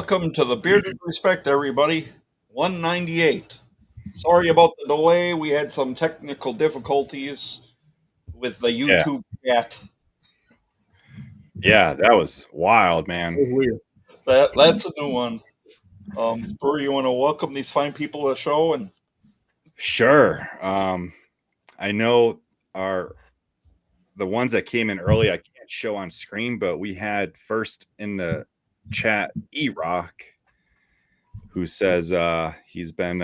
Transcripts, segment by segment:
Welcome to the Bearded Respect, everybody. 198. Sorry about the delay. We had some technical difficulties with the YouTube chat. Yeah, that was wild, man. Weird. That's a new one. Brewer, you want to welcome these fine people to the show? And Sure. I know the ones that came in early I can't show on screen, but we had first in the chat E-Rock, who says he's been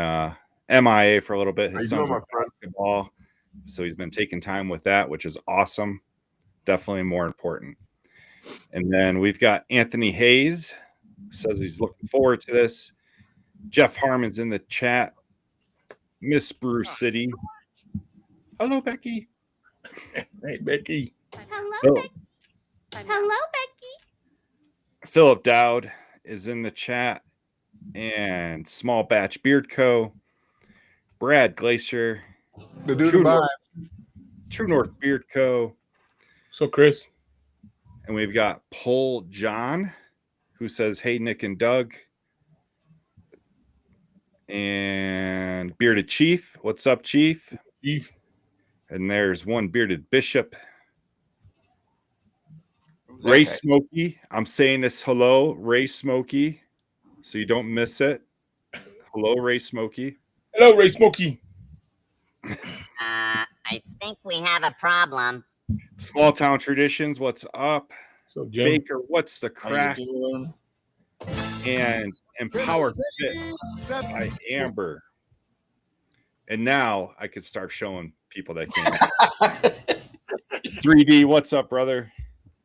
MIA for a little bit. His son's in basketball, so he's been taking time with that, which is awesome. Definitely more important. And then we've got Anthony Hayes, says he's looking forward to this. Jeff Harmon's in the chat. Miss Bruce City. Hello, Becky. Hey, Becky. Hello, Becky. Hello, Becky. Philip Dowd is in the chat. And Small Batch Beard Co. Brad Glacier. The dude True North Beard Co. So, Chris. And we've got Pole John, who says, hey, Nick and Doug. And Bearded Chief. What's up, Chief? Chief. And there's one Bearded Bishop. Ray Smokey. I'm saying this hello, Ray Smokey, so you don't miss it. Hello, Ray Smokey. Hello, Ray Smokey. I think we have a problem. Small Town Traditions, what's up? So, Jim. Baker, what's the crack? And Empower Fit by Amber. And now I could start showing people that can't. 3D, what's up, brother?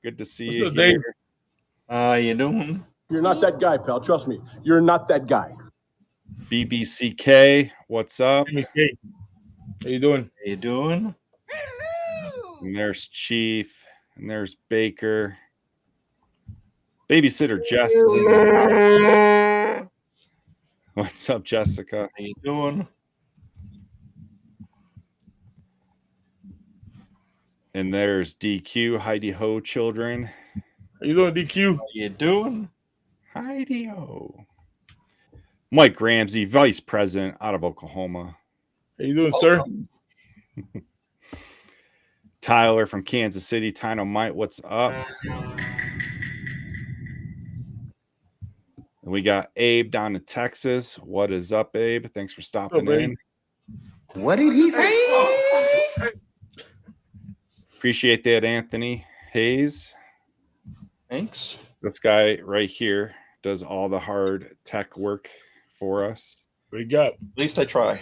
Good to see you. Dave? You doing? You're not that guy, pal. Trust me. You're not that guy. BBCK, what's up? How you doing? How you doing? And there's Chief. And there's Baker. Babysitter Jess is in there. What's up, Jessica? How you doing? And there's DQ, Heidi Ho children. How you doing, DQ? How you doing? Heidi Ho. Mike Ramsey, Vice President out of Oklahoma. How you doing, sir? Tyler from Kansas City. Tino Mite, what's up? And we got Abe down in Texas. What is up, Abe? Thanks for stopping in. What did he say? Appreciate that, Anthony Hayes. Thanks. This guy right here does all the hard tech work for us. What you got? At least I try.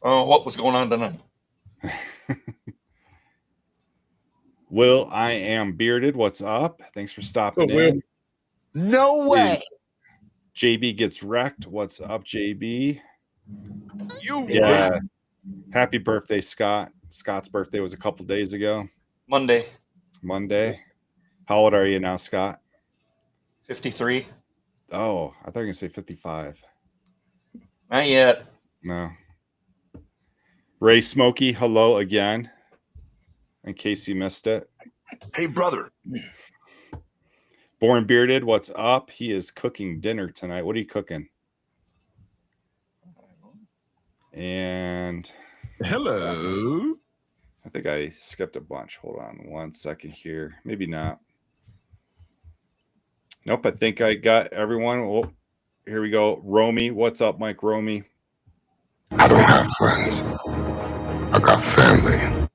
What was going on tonight? Will, I am bearded. What's up? Thanks for stopping in. No way. JB gets wrecked. What's up, JB? Yeah. Happy birthday, Scott. Scott's birthday was a couple days ago. Monday. How old are you now, Scott? 53. Oh, I thought you were going to say 55. Not yet. No. Ray Smokey, hello again. In case you missed it. Hey, brother. Born Bearded, what's up? He is cooking dinner tonight. What are you cooking? And hello. I think I skipped a bunch. Hold on 1 second here. Maybe not. Nope, I think I got everyone. Oh, here we go. Romy, what's up, Mike Romy? I don't have friends. I got family.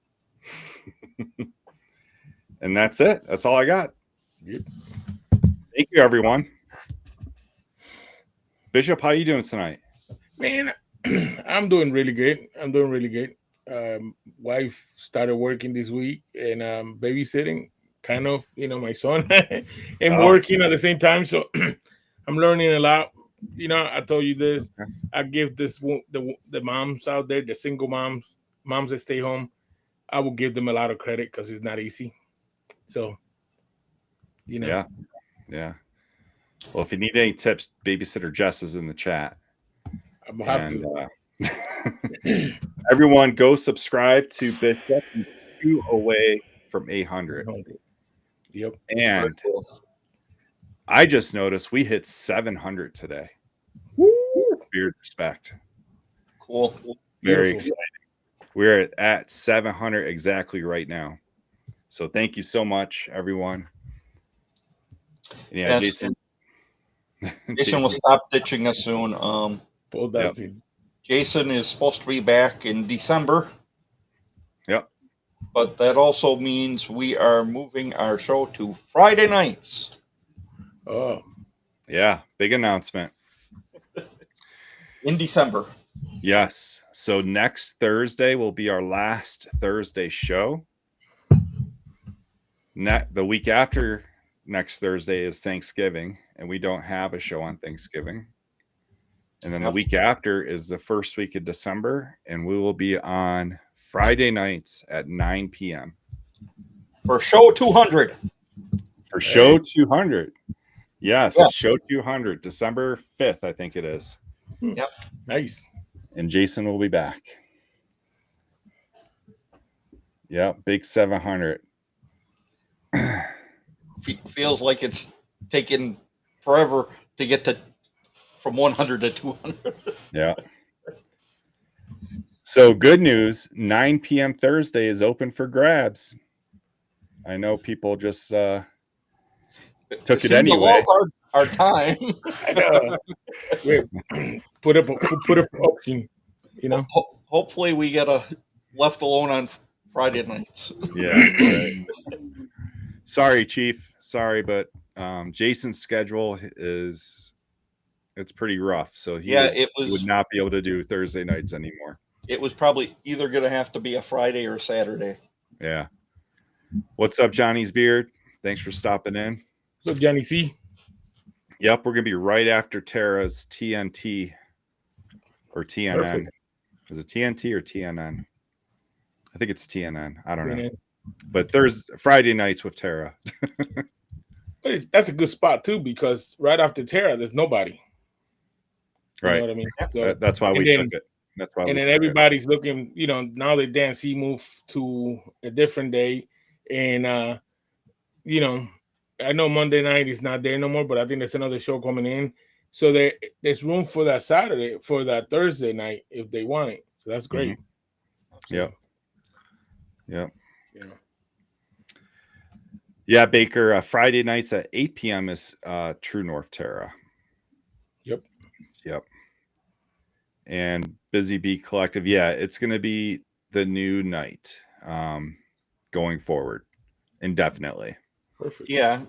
And that's it. That's all I got. Thank you, everyone. Bishop, how you doing tonight? Man, I'm doing really good. Wife started working this week and babysitting kind of, my son and working at the same time. So I'm learning a lot. I told you this. I give the moms out there, the single moms that stay home, I will give them a lot of credit because it's not easy. So, Yeah. Well, if you need any tips, Babysitter Jess is in the chat. I'm gonna have to. Everyone, go subscribe to Bishop. He's 2 away from 800. Yep. And I just noticed we hit 700 today. Woo! Beard respect. Cool. Very Beautiful. exciting. We're at 700 exactly right now. So thank you so much, everyone. And yeah, Yes. Jason. Jason will stop ditching us soon. Pole dancing. Jason is supposed to be back in December. Yep. But that also means we are moving our show to Friday nights. Oh. Yeah, big announcement. In December. Yes. So next Thursday will be our last Thursday show. The week after next Thursday is Thanksgiving, and we don't have a show on Thanksgiving. And then the week after is the first week of December, and we will be on Friday nights at 9 p.m. For show 200. For show 200. Yes, show 200, December 5th, I think it is. Yep. Nice. And Jason will be back. Yep, big 700. Feels like it's taken forever to get to from 100 to 200. Yeah. So good news, 9 p.m. Thursday is open for grabs. I know people just took it anyway. Our time. I know. Put up option, you know. Hopefully we get a left alone on Friday nights. Yeah. Right. Sorry, Chief. Sorry, but Jason's schedule it's pretty rough. So he would not be able to do Thursday nights anymore. It was probably either going to have to be a Friday or a Saturday. Yeah. What's up, Johnny's Beard? Thanks for stopping in. What's up, Johnny C? Yep, we're going to be right after Tara's TNT or TNN. Perfect. Is it TNT or TNN? I think it's TNN. I don't know. But there's Friday nights with Tara. But that's a good spot, too, because right after Tara, there's nobody. Right. You know what I mean? So, that's why we took it. That's why. And then everybody's looking, you know, now that Dan C moved to a different day. And, you know, I know Monday night is not there no more, but I think there's another show coming in. So there's room for that Saturday, for that Thursday night if they want it. So that's great. Mm-hmm. Yep. Yep. Yeah. Yeah, Baker. Friday nights at 8 p.m. is True North Terra. Yep. Yep. And Busy Bee Collective. Yeah, it's going to be the new night going forward indefinitely. Perfect. Yeah,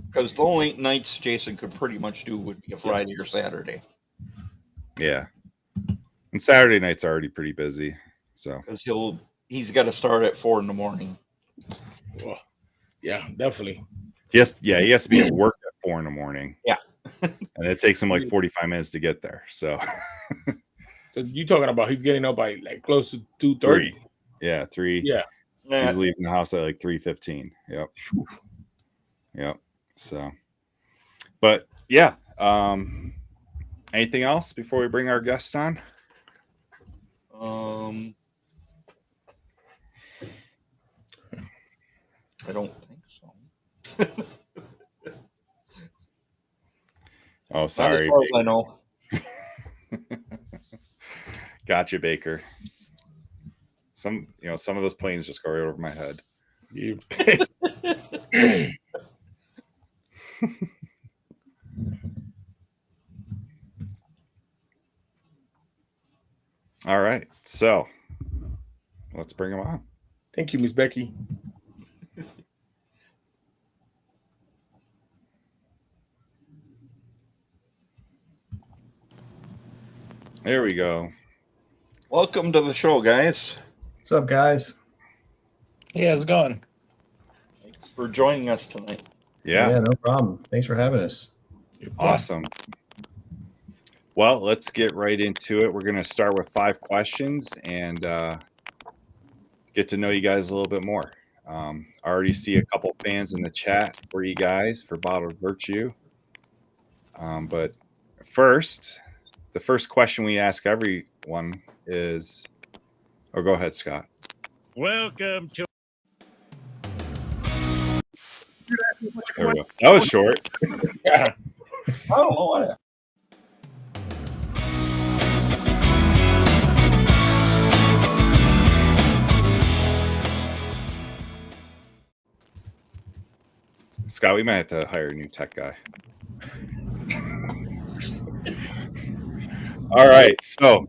because the only nights Jason could pretty much do would be a Friday or Saturday. Yeah. And Saturday night's already pretty busy. So because he's got to start at 4 a.m. Well, yeah, definitely. He has to be at work at 4 a.m. Yeah. And it takes him like 45 minutes to get there. So you're talking about he's getting up by like close to 2:30. Yeah, 3. Yeah. He's leaving the house at like 3:15. Yep. Yep. So, but yeah. Anything else before we bring our guest on? I don't think so. Oh, sorry. Not as far as I know. Gotcha, Baker. Some of those planes just go right over my head. You. All right, so let's bring him on. Thank you, Miss Becky. There we go. Welcome to the show, guys. What's up, guys? Hey, how's it going? Thanks for joining us tonight. Yeah, no problem. Thanks for having us. Awesome. Well, let's get right into it. We're going to start with 5 questions and get to know you guys a little bit more. I already see a couple fans in the chat for you guys for Bottled Virtue. But first, the first question we ask everyone is, or go ahead, Scott. Welcome to. There we go. That was short. Yeah. I don't know what. Scott, we might have to hire a new tech guy. All right, so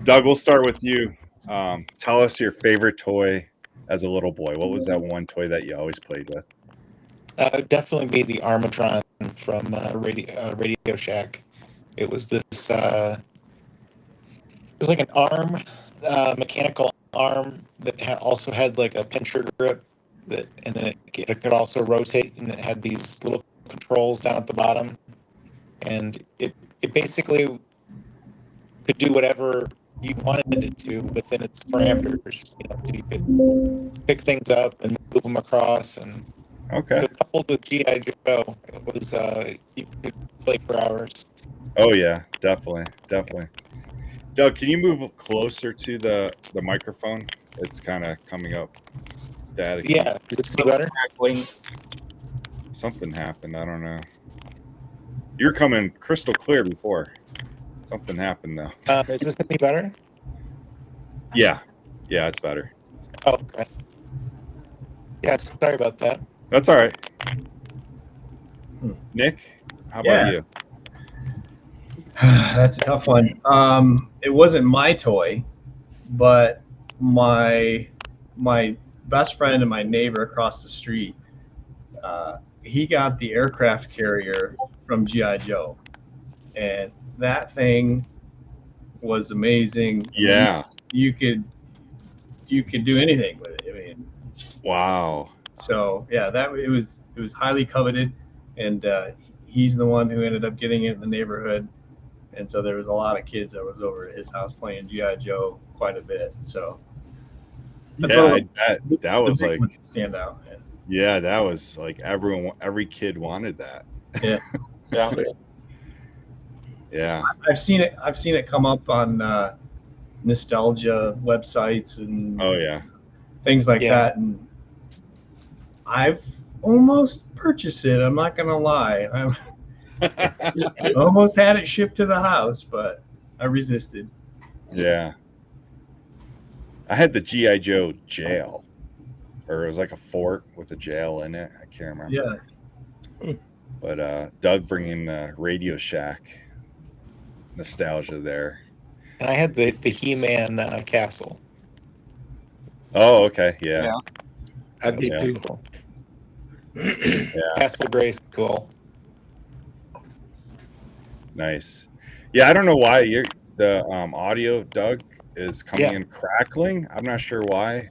Doug, we'll start with you. Tell us your favorite toy as a little boy. What was that one toy that you always played with? It would definitely be the Armatron from Radio Shack. It was this. It was like an arm, mechanical arm that also had like a pincher grip. And then it could also rotate, and it had these little controls down at the bottom, and it basically could do whatever you wanted it to within its parameters. You could pick things up and move them across, and Okay. so coupled with GI Joe, it was you could play for hours. Oh yeah, definitely. Doug, can you move closer to the microphone? It's kind of coming up static. Yeah, is it better? Something happened. I don't know. You're coming crystal clear before. Something happened though. Is this any better? Yeah, it's better. Oh, okay. Yeah, sorry about that. That's all right. Nick, how about you? That's a tough one. It wasn't my toy, but my best friend and my neighbor across the street, he got the aircraft carrier from GI Joe, and that thing was amazing. Yeah. You could do anything with it. I mean, wow. So yeah, it was highly coveted, and he's the one who ended up getting it in the neighborhood, and so there was a lot of kids that was over at his house playing GI Joe quite a bit. So that was like stand out. Yeah, that was like every kid wanted that. Yeah. Yeah. I've seen it come up on nostalgia websites and things like that, and I've almost purchased it. I'm not gonna lie. I almost had it shipped to the house, but I resisted. Yeah. I had the GI Joe jail, or it was like a fort with a jail in it. I can't remember. Yeah. But Doug bringing the Radio Shack nostalgia there. And I had the He-Man castle. Oh, okay. Yeah. I did too. Castle Grayskull. Nice. Yeah, I don't know why the audio, Doug, is coming in crackling. I'm not sure why.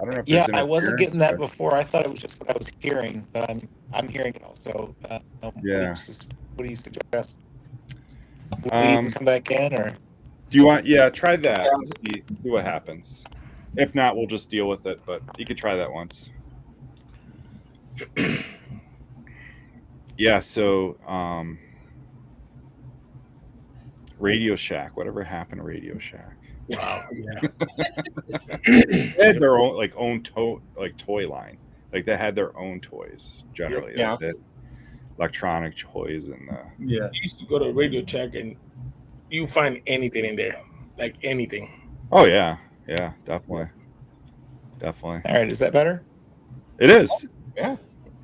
I don't know if I wasn't getting that before. I thought it was just what I was hearing, but I'm hearing it also. What do you suggest? Leave, come back in, or do you want? Yeah, try that and see what happens. If not, we'll just deal with it. But you could try that once. Yeah. So, Radio Shack. Whatever happened to Radio Shack? Wow. Yeah. They had their own toy line. Like they had their own toys generally. Yeah. Like electronic toys and You used to go to Radio Shack and you find anything in there, like anything. Oh yeah, definitely. All right, is that better? It is. Yeah,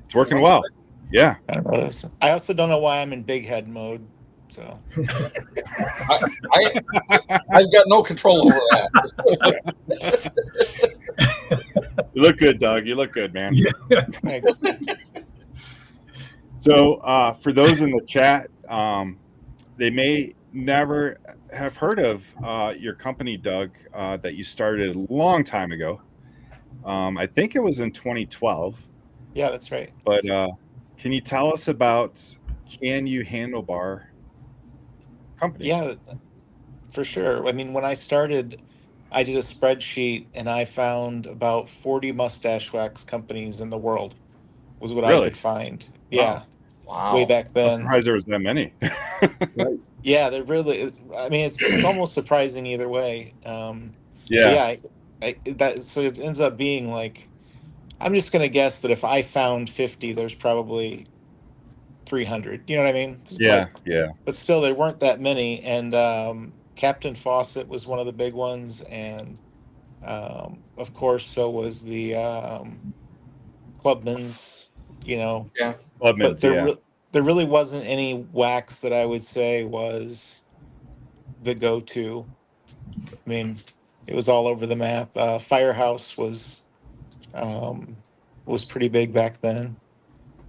it's working well. Yeah. I don't know this. I also don't know why I'm in big head mode. So I've got no control over that. You look good, Doug. You look good, man. Yeah. Thanks. So for those in the chat, they may never have heard of your company, Doug, that you started a long time ago. I think it was in 2012. Yeah, that's right. But can you tell us about Can You Handlebar company? Yeah, for sure. I mean, when I started, I did a spreadsheet and I found about 40 mustache wax companies in the world was what I could find. Yeah. Wow. Way back then. I'm surprised there was that many. Right. Yeah, they're really, I mean, it's almost surprising either way. So it ends up being like, I'm just going to guess that if I found 50, there's probably 300. You know what I mean? Yeah, yeah. But still, there weren't that many. And Captain Fawcett was one of the big ones, and of course, so was the Clubman's. You know, Yeah. but Clubman's, yeah. there really wasn't any wax that I would say was the go-to. I mean, it was all over the map. Firehouse was pretty big back then.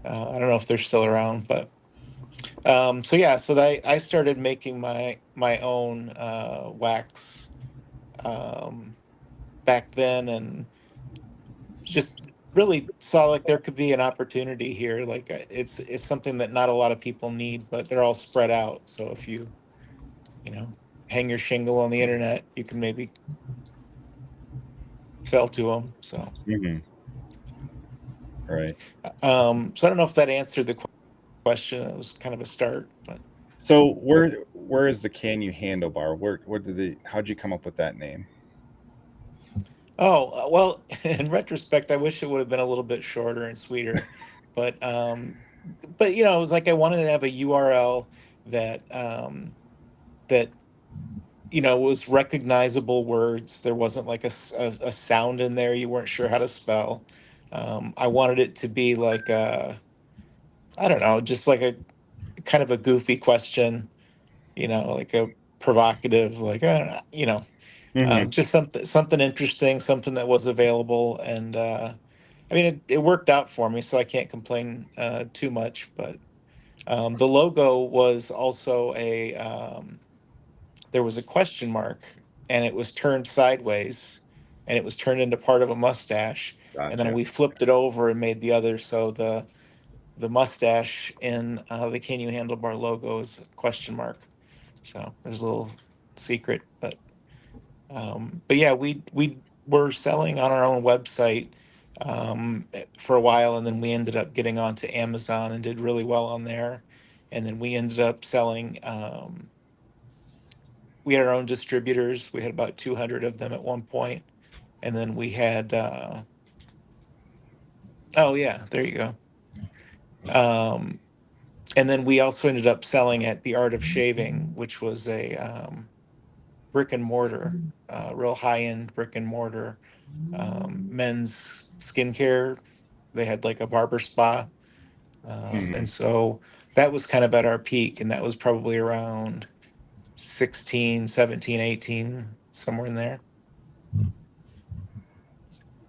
I don't know if they're still around, but so yeah, so I started making my own wax um, back then, and just really saw like there could be an opportunity here. Like it's something that not a lot of people need, but they're all spread out. So if you know hang your shingle on the internet, you can maybe sell to them. So Hmm. Right. so I don't know if that answered the question. It was kind of a start, but. So where is the Can You Handlebar? Where did how'd you come up with that name? Oh, well, in retrospect, I wish it would have been a little bit shorter and sweeter, but you know, it was like I wanted to have a URL that that you know was recognizable words. There wasn't like a sound in there you weren't sure how to spell. I wanted it to be like I don't know, just like a kind of a goofy question, you know, like a provocative, like I don't know, you know. Hmm. Just something interesting, something that was available, and I mean it worked out for me, so I can't complain too much. But the logo was also there was a question mark, and it was turned sideways, and it was turned into part of a mustache, and then Gotcha. we flipped it over and made the other. So the mustache in the Can You Handlebar logo is a question mark. So there's a little secret, but yeah, we were selling on our own website for a while, and then we ended up getting onto Amazon and did really well on there. And then we ended up selling. We had our own distributors. We had about 200 of them at one point, and then we had. Oh yeah, there you go. Um, and then we also ended up selling at the Art of Shaving, which was a brick and mortar, real high end brick and mortar men's skincare. They had like a barber spa. Hmm. And so that was kind of at our peak. And that was probably around 16, 17, 18, somewhere in there.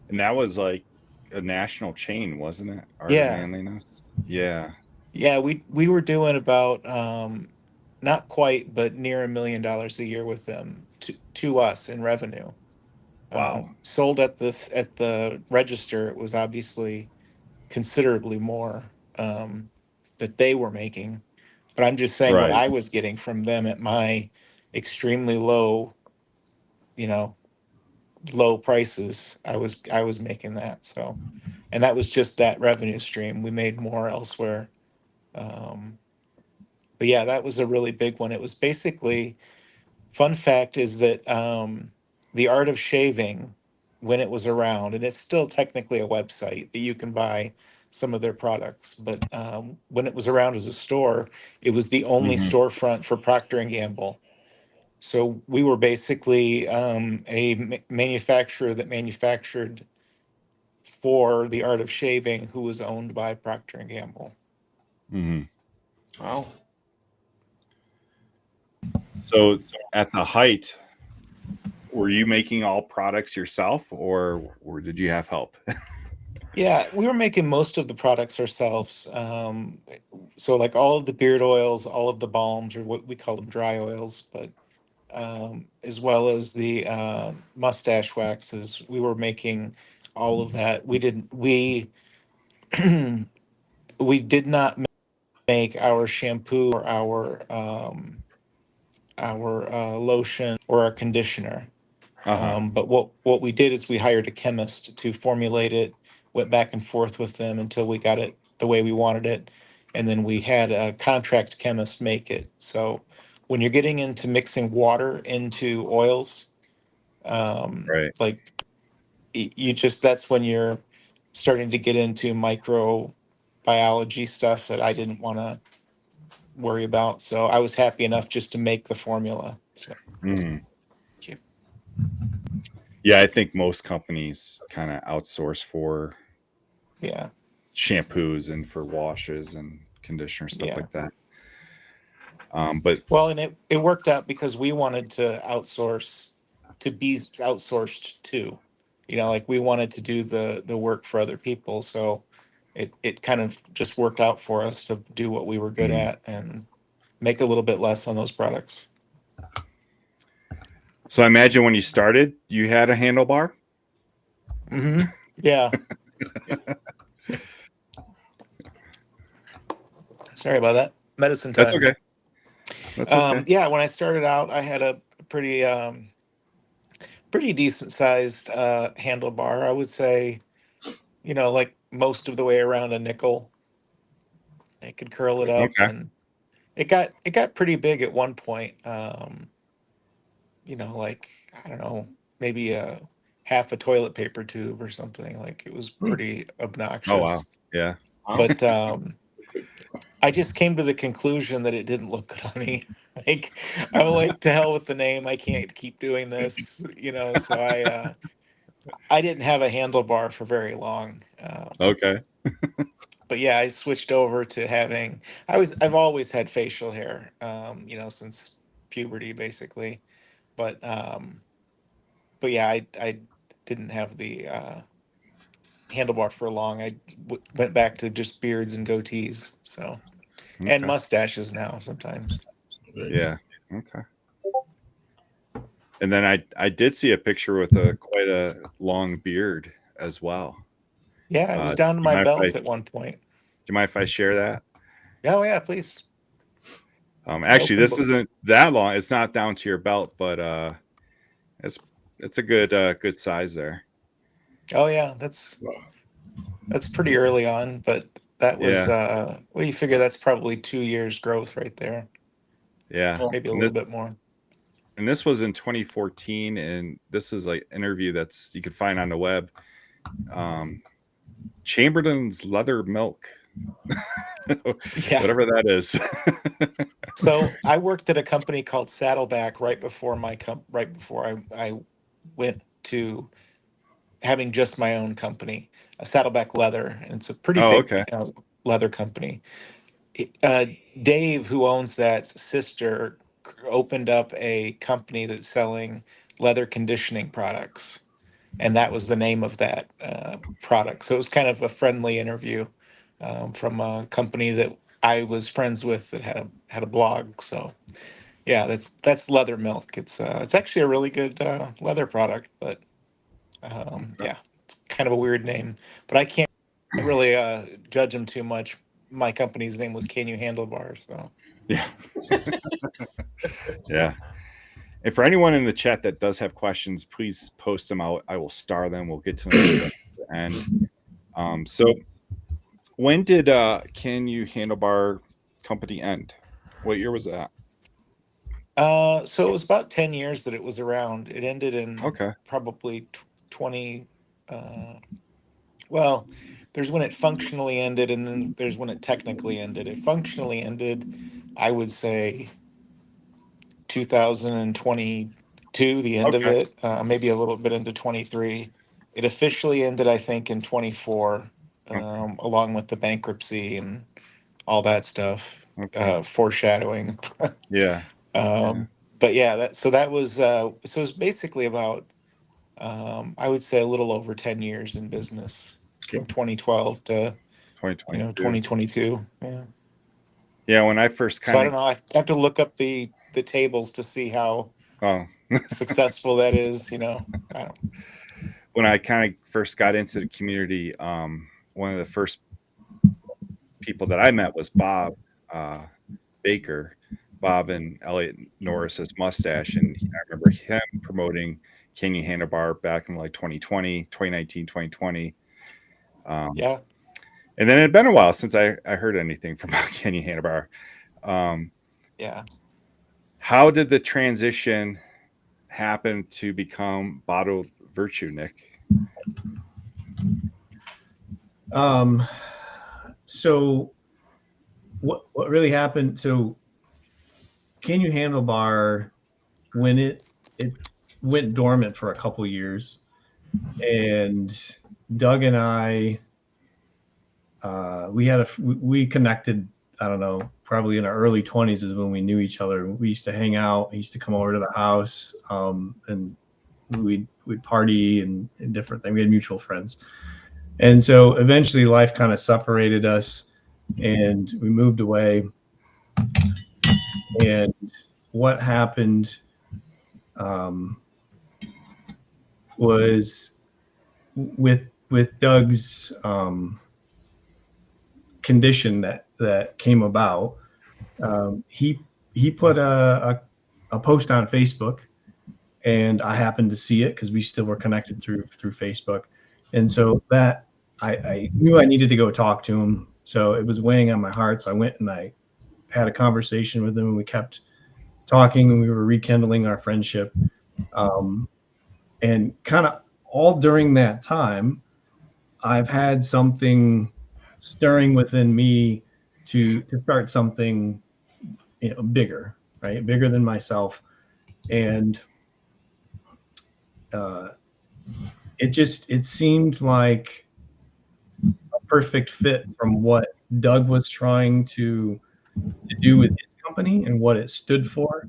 And that was like a national chain, wasn't it? Art of Yeah. Manliness. Yeah. Yeah. We were doing about, not quite, but near $1 million a year with them to us in revenue. Wow. Sold at the register, it was obviously considerably more that they were making. But I'm just saying what Right. I was getting from them at my extremely low, you know, low prices. I was making that. So, and that was just that revenue stream. We made more elsewhere. Um, but yeah, that was a really big one. It was basically fun fact is that the Art of Shaving, when it was around, and it's still technically a website that you can buy some of their products, but when it was around as a store, it was the only Hmm. storefront for Procter and Gamble. So we were basically a manufacturer that manufactured for the Art of Shaving, who was owned by Procter and Gamble. Hmm. Wow. So at the height, were you making all products yourself, or did you have help? Yeah, we were making most of the products ourselves. So like all of the beard oils, all of the balms, or what we call them dry oils, but as well as the mustache waxes, we were making all of that. We didn't we we did not make our shampoo or our lotion or our conditioner. Uh-huh. But what we did is we hired a chemist to formulate it, went back and forth with them until we got it the way we wanted it, and then we had a contract chemist make it. So when you're getting into mixing water into oils, Right. like you just that's when you're starting to get into micro. biology stuff that I didn't want to worry about. So I was happy enough just to make the formula. So yeah, I think most companies kind of outsource for shampoos and for washes and conditioners, stuff like that. But well, and it worked out because we wanted to outsource to be outsourced too. You know, like we wanted to do the work for other people. So it kind of just worked out for us to do what we were good at and make a little bit less on those products. So I imagine when you started, you had a handlebar. Mm-hmm. Yeah. Sorry about that. Medicine time. That's okay. That's okay. Yeah, when I started out, I had a pretty pretty decent sized handlebar. I would say, you know, like most of the way around a nickel. I could curl it up, and it got pretty big at one point. You know, like I don't know, maybe a half a toilet paper tube or something. Like it was pretty obnoxious. Oh wow, yeah. But I just came to the conclusion that it didn't look good on me. Like I'm like, to hell with the name. I can't keep doing this, you know. So I didn't have a handlebar for very long. Okay. But yeah, I switched over to having. I've always had facial hair, you know, since puberty basically. But yeah, I didn't have the handlebar for long. I went back to just beards and goatees. So and mustaches now sometimes. Yeah. Okay. And then I did see a picture with quite a long beard as well. Yeah, it was down to my belt at one point. Do you mind if I share that? Oh yeah, please. Actually, this isn't that long. It's not down to your belt, but it's a good size there. Oh yeah, that's pretty early on, but that was well, you figure that's probably 2 years growth right there. Yeah, maybe a little bit more. And this was in 2014, and this is like interview that's you can find on the web. Chamberlain's leather milk. Whatever that is. So I worked at a company called Saddleback right before I went to having just my own company, a Saddleback Leather, and it's a pretty big leather company. Dave, who owns that's sister, opened up a company that's selling leather conditioning products, and that was the name of that product. So it was kind of a friendly interview from a company that I was friends with that had a blog. So yeah, that's leather milk. It's actually a really good leather product, but yeah, it's kind of a weird name. But I can't really judge them too much. My company's name was Can You Handlebar? So yeah. Yeah. And for anyone in the chat that does have questions, please post them out. I will star them. We'll get to them at the end. So when did Can You Handlebar company end? What year was that? So it was about 10 years that it was around. It ended in probably 20. Well, there's when it functionally ended, and then there's when it technically ended. It functionally ended, I would say, 2022, the end of it, maybe a little bit into 23. It officially ended, I think, in 24, along with the bankruptcy and all that stuff, foreshadowing. Yeah. But yeah, that was so it was basically about I would say a little over 10 years in business from 2012 to 2022. Yeah. Yeah, when I first So I don't know. I have to look up the tables to see how successful that is. You know, I don't. When I kind of first got into the community, one of the first people that I met was Bob Baker. Bob and Elliot Norris's Mustache, and I remember him promoting Can You Handlebar back in like 2020, 2019, 2020. Yeah. And then it had been a while since I heard anything from Can You Handlebar. Yeah. How did the transition happen to become Bottled Virtue, Nick? So what really happened? So Can You Handlebar, when it went dormant for a couple years, and Doug and I, we connected. I don't know, probably in our early 20s is when we knew each other. We used to hang out. He used to come over to the house, and we'd party and different things. We had mutual friends, and so eventually life kind of separated us, and we moved away. And what happened was with Doug's condition that came about. He put a post on Facebook, and I happened to see it because we still were connected through Facebook, and so that I knew I needed to go talk to him. So it was weighing on my heart. So I went and I had a conversation with him, and we kept talking, and we were rekindling our friendship. And kind of all during that time, I've had something stirring within me to start something, bigger, right? Bigger than myself. And it seemed like a perfect fit from what Doug was trying to do with his company and what it stood for,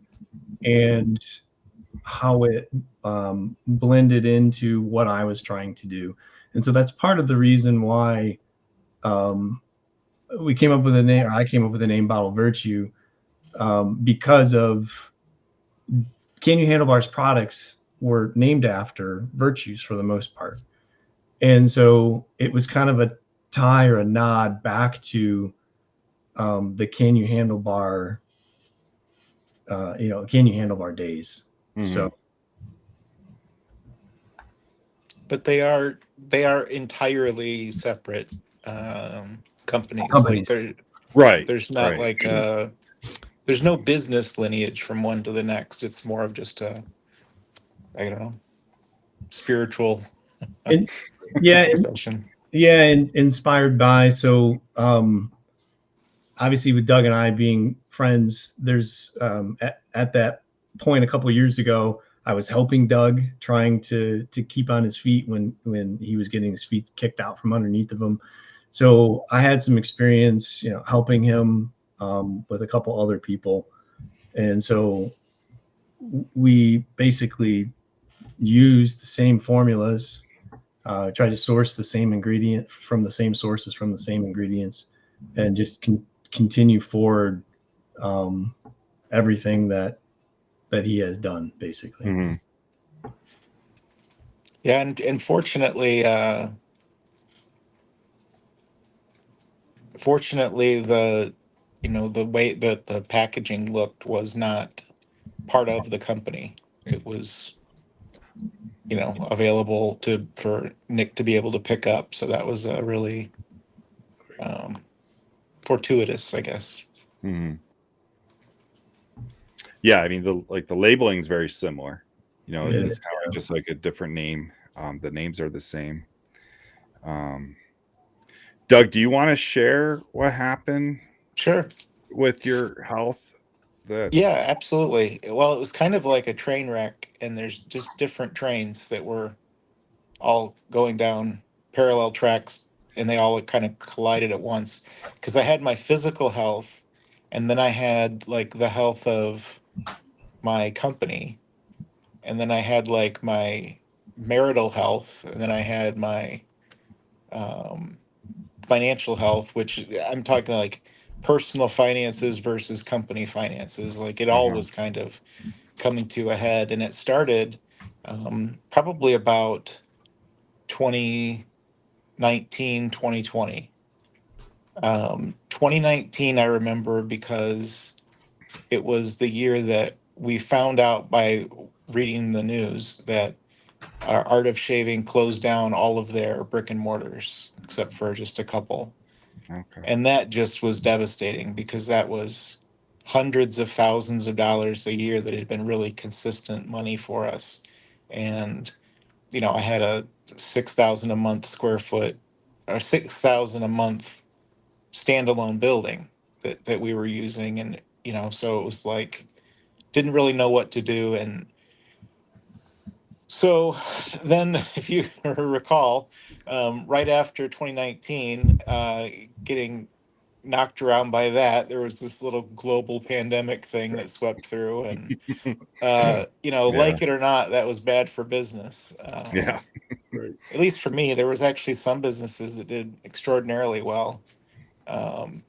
and how it blended into what I was trying to do. And so that's part of the reason why we came up with a name, or I came up with the name Bottle Virtue, because of Can You Handlebar's products were named after virtues for the most part. And so it was kind of a tie or a nod back to the Can You Handlebar, Can You Handlebar days. Mm-hmm. So, but they are entirely separate companies. Companies. Like Right. There's not right. like there's no business lineage from one to the next. It's more of just I don't know, spiritual yeah, succession. Yeah, and inspired by. So obviously with Doug and I being friends, there's at that point a couple of years ago, I was helping Doug, trying to keep on his feet when he was getting his feet kicked out from underneath of him. So I had some experience, helping him with a couple other people, and so we basically used the same formulas, try to source the same ingredient from the same sources, from the same ingredients, and just continue forward everything that he has done, basically. Mm-hmm. Yeah, and fortunately, the the way that the packaging looked was not part of the company. It was available for Nick to be able to pick up. So that was really fortuitous, I guess. Mm-hmm. Yeah, I mean the labeling is very similar. It's kind of just like a different name. The names are the same. Doug, do you want to share what happened? Sure. With your health? Yeah, absolutely. Well, it was kind of like a train wreck, and there's just different trains that were all going down parallel tracks, and they all kind of collided at once. Because I had my physical health, and then I had like the health of my company, and then I had like my marital health, and then I had my um, financial health, which I'm talking like personal finances versus company finances. Like it all was kind of coming to a head, and it started probably about 2019, 2020. 2019, I remember because it was the year that we found out by reading the news that Art of Shaving closed down all of their brick and mortars, except for just a couple. Okay. And that just was devastating because that was hundreds of thousands of dollars a year that had been really consistent money for us. And, I had a 6,000 a month square foot, or 6,000 a month standalone building that we were using, and so it was like didn't really know what to do. And so then, if you recall, right after 2019, getting knocked around by that, there was this little global pandemic thing that swept through, and like it or not, that was bad for business. Yeah. At least for me, there was actually some businesses that did extraordinarily well. Um,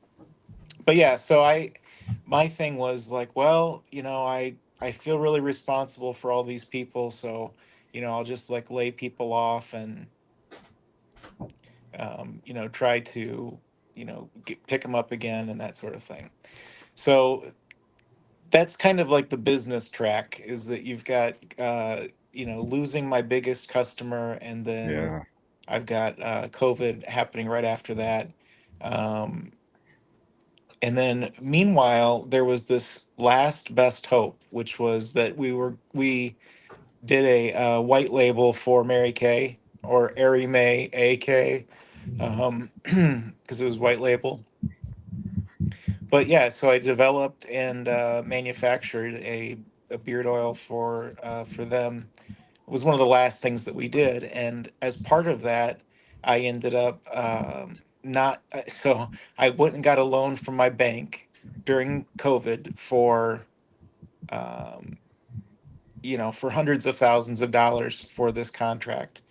but yeah, so my thing was like, well, I feel really responsible for all these people, so I'll just like lay people off and try to pick them up again and that sort of thing. So that's kind of like the business track, is that you've got losing my biggest customer, and then Yeah. I've got COVID happening right after that. Um, and then meanwhile, there was this last best hope, which was that we did a white label for Mary Kay, or Airy May AK, because it was white label. But yeah, so I developed and manufactured a beard oil for them. It was one of the last things that we did, and as part of that, I ended up not. So I went and got a loan from my bank during COVID um, for hundreds of thousands of dollars for this contract.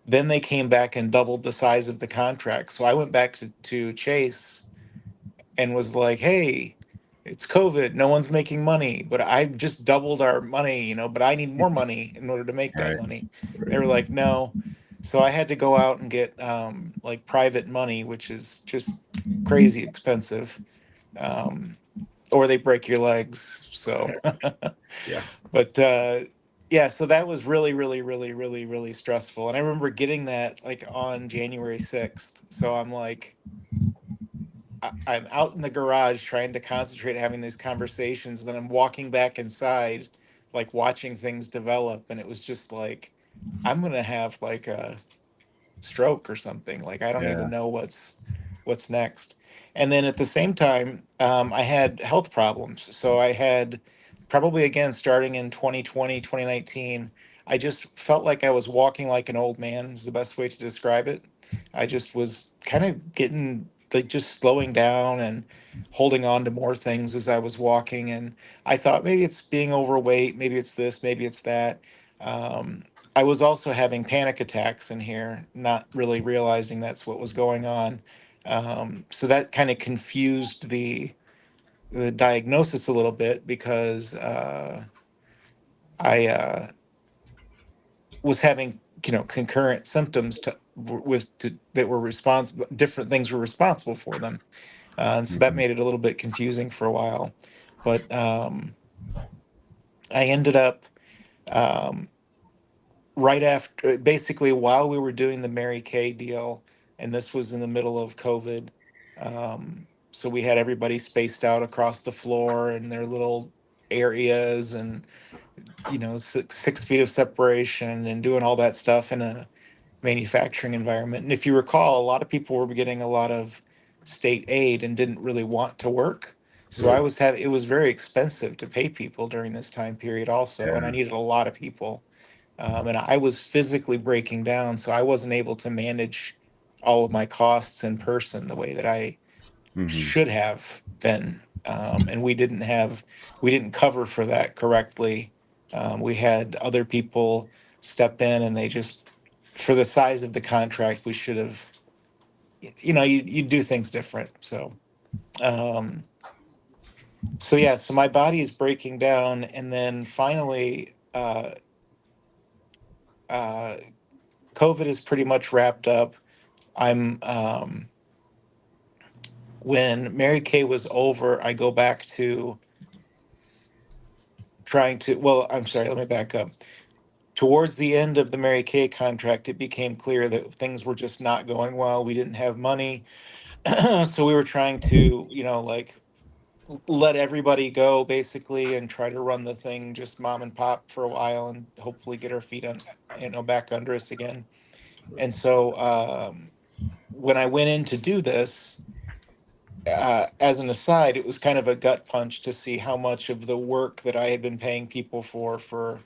Then they came back and doubled the size of the contract. So I went back to Chase and was like, hey, it's COVID. No one's making money, but I just doubled our money, but I need more money in order to make that Right. money. They were like, no. So I had to go out and get like private money, which is just crazy expensive. Um, or they break your legs. So, Yeah. but yeah, so that was really, really, really, really, really stressful. And I remember getting that like on January 6th. So I'm like, I'm out in the garage trying to concentrate, having these conversations. And then I'm walking back inside, like watching things develop. And it was just like, I'm going to have like a stroke or something. Like, I don't Yeah. even know what's next. And then at the same time, I had health problems. So I had probably, again, starting in 2020, 2019, I just felt like I was walking like an old man is the best way to describe it. I just was kind of getting like just slowing down and holding on to more things as I was walking. And I thought maybe it's being overweight, maybe it's this, maybe it's that. Um, I was also having panic attacks in here, not really realizing that's what was going on. So that kind of confused the diagnosis a little bit, because I was having concurrent symptoms that were responsible. Different things were responsible for them, and so that Mhm. made it a little bit confusing for a while. But I ended up. Um, right after, basically while we were doing the Mary Kay deal, and this was in the middle of COVID. So we had everybody spaced out across the floor in their little areas, and 6 feet of separation, and doing all that stuff in a manufacturing environment. And if you recall, a lot of people were getting a lot of state aid and didn't really want to work. So it was very expensive to pay people during this time period also, and I Yeah. needed a lot of people, and I was physically breaking down, so I wasn't able to manage all of my costs in person the way that I Mhm. should have been. And we didn't cover for that correctly. We had other people step in, and they just, for the size of the contract, we should have, you do things different. Um, so yeah, so my body is breaking down, and then finally, uh, COVID is pretty much wrapped up. I'm When Mary Kay was over, I go back to trying to. Well, I'm sorry. Let me back up. Towards the end of the Mary Kay contract, it became clear that things were just not going well. We didn't have money, so we were trying to, like let everybody go basically, and try to run the thing just mom and pop for a while, and hopefully get our feet on, back under us again. And so when I went in to do this, as an aside, it was kind of a gut punch to see how much of the work that I had been paying people for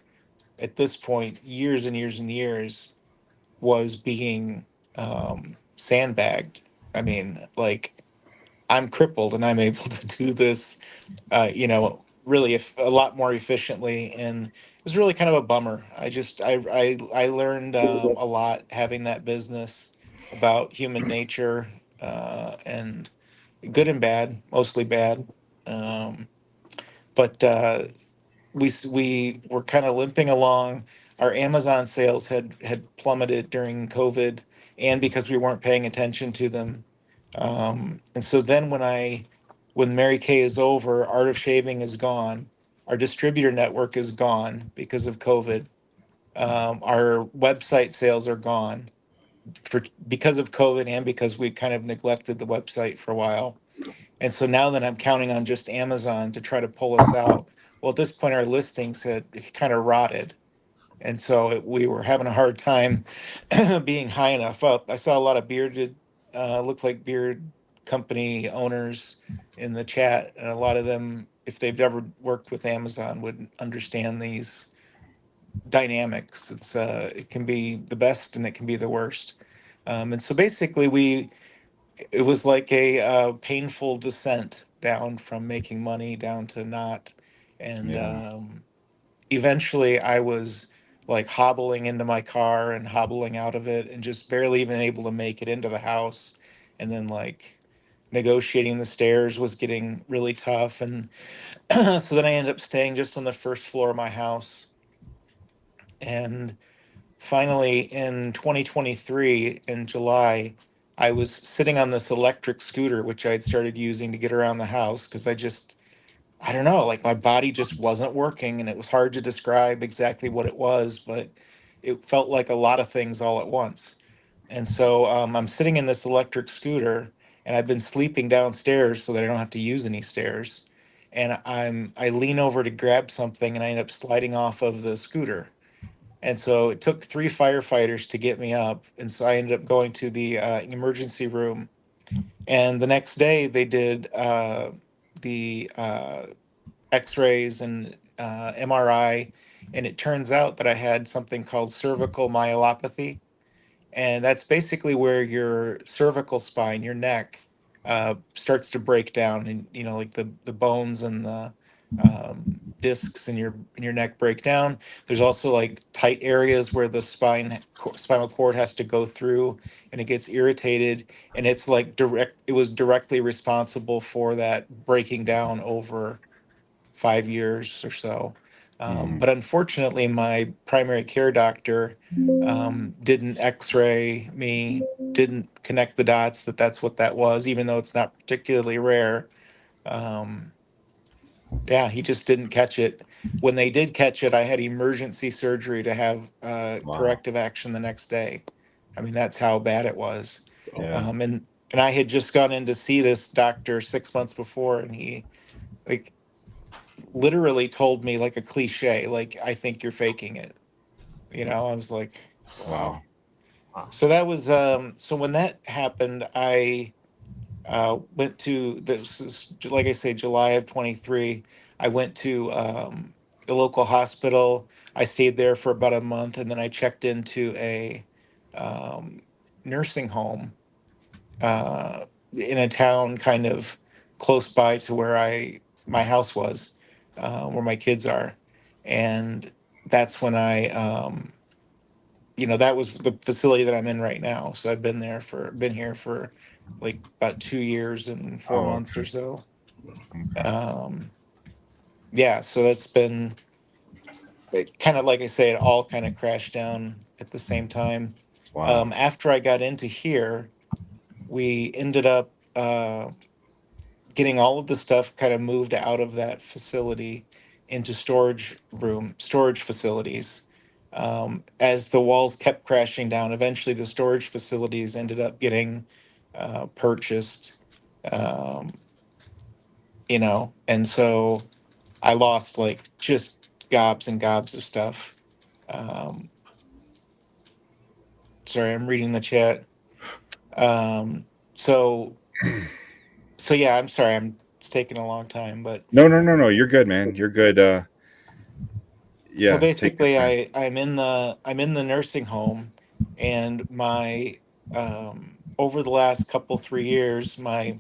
at this point years and years and years was being sandbagged. I mean, like, I'm crippled and I'm able to do this, really a lot more efficiently. And it was really kind of a bummer. I learned a lot having that business about human nature, and good and bad, mostly bad. Um, but we were kind of limping along. Our Amazon sales had plummeted during COVID, and because we weren't paying attention to them. And so then when Mary Kay is over, Art of Shaving is gone. Our distributor network is gone because of COVID. Our website sales are gone because of COVID and because we kind of neglected the website for a while. And so now that I'm counting on just Amazon to try to pull us out, well, at this point, our listings had kind of rotted. And so we were having a hard time being high enough up. I saw a lot of looked like beard company owners in the chat. And a lot of them, if they've ever worked with Amazon, would understand these dynamics. It can be the best and it can be the worst. And so basically, it was like a painful descent down from making money down to not. And eventually I was like hobbling into my car and hobbling out of it and just barely even able to make it into the house. And then, like, negotiating the stairs was getting really tough. And so then I ended up staying just on the first floor of my house. And finally, in 2023, in July, I was sitting on this electric scooter, which I had started using to get around the house because I don't know, like, my body just wasn't working, and it was hard to describe exactly what it was, but it felt like a lot of things all at once. And so I'm sitting in this electric scooter, and I've been sleeping downstairs so that I don't have to use any stairs. And I lean over to grab something, and I end up sliding off of the scooter. And so it took three firefighters to get me up. And so I ended up going to the emergency room. And the next day they did the x-rays and MRI. And it turns out that I had something called cervical myelopathy. And that's basically where your cervical spine, your neck, starts to break down, and like the bones and the discs in your neck break down. There's also like tight areas where the spinal cord has to go through, and it gets irritated, and it's like direct. It was directly responsible for that breaking down over 5 years or so. But unfortunately, my primary care doctor didn't x-ray me, didn't connect the dots that that's what that was, even though it's not particularly rare. Um, yeah, he just didn't catch it. When they did catch it, I had emergency surgery to have Wow. corrective action the next day. I mean, that's how bad it was. Yeah. And I had just gone in to see this doctor 6 months before, and he, like, literally told me, like, a cliche, like, "I think you're faking it." I was like, Wow. wow. So that was so when that happened, I went to this is, like I say, July of 23. I went to the local hospital. I stayed there for about a month, and then I checked into a um, nursing home in a town kind of close by to where my house was, where my kids are. And that's when that was the facility that I'm in right now. So I've been here for like about 2 years and four Oh, months or okay. so. Okay. Um, yeah, so that's been kind of, like I say, it all kind of crashed down at the same time. Wow. After I got into here, we ended up getting all of the stuff kind of moved out of that facility into storage facilities. As the walls kept crashing down, eventually the storage facilities ended up getting purchased. Um, and so I lost, like, just gobs and gobs of stuff. Um, Sorry, I'm reading the chat. So So yeah, I'm sorry. It's taking a long time, but No. You're good, man. You're good. so Yeah, take your basically, time. I'm in the nursing home, and my over the last couple 3 years, my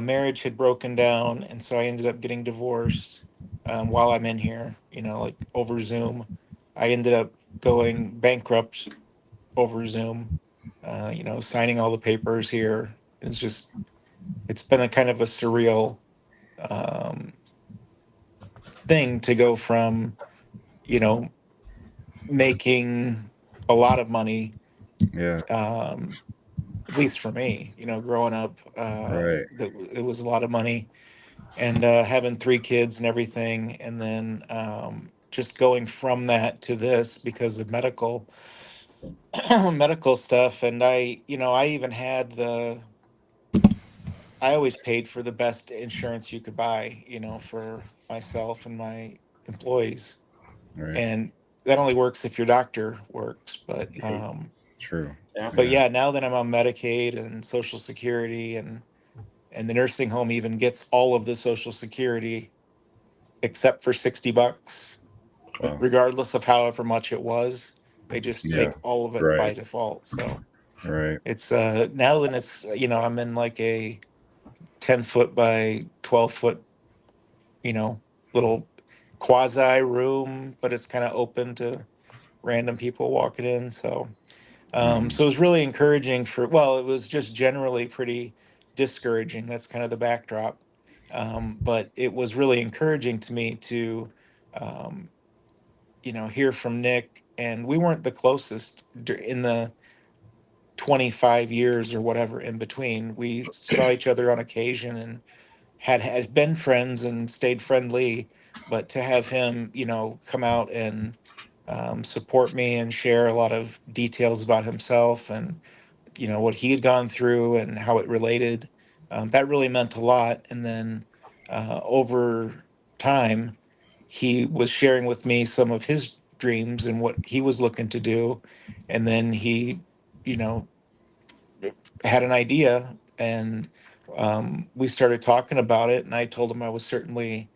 marriage had broken down, and so I ended up getting divorced while I'm in here. You know, like over Zoom. I ended up going bankrupt over Zoom. You know, signing all the papers here. It's been a kind of a surreal um, thing to go from, you know, making a lot of money, Yeah, um, at least for me, you know, growing up, right. it was a lot of money, and having 3 kids and everything, and then just going from that to this because of medical stuff. And I even had I always paid for the best insurance you could buy, you know, for myself and my employees. Right. And that only works if your doctor works. True. Yeah. But yeah, now that I'm on Medicaid and Social Security, and the nursing home even gets all of the Social Security except for $60, Wow. regardless of however much it was. They just Yeah. take all of it Right. by default. So Right. it's now that it's, you know, I'm in like a 10 foot by 12 foot, you know, little quasi room, but it's kind of open to random people walking in. So it was really encouraging well, it was just generally pretty discouraging. That's kind of the backdrop. But it was really encouraging to me to, um, you know, hear from Nick. And we weren't the closest in the 25 years or whatever in between. We saw each other on occasion and had been friends and stayed friendly. But to have him, you know, come out and support me and share a lot of details about himself and, you know, what he had gone through and how it related, that really meant a lot. And then over time, he was sharing with me some of his dreams and what he was looking to do. And then he, you know, had an idea, and we started talking about it. And I told him I was certainly,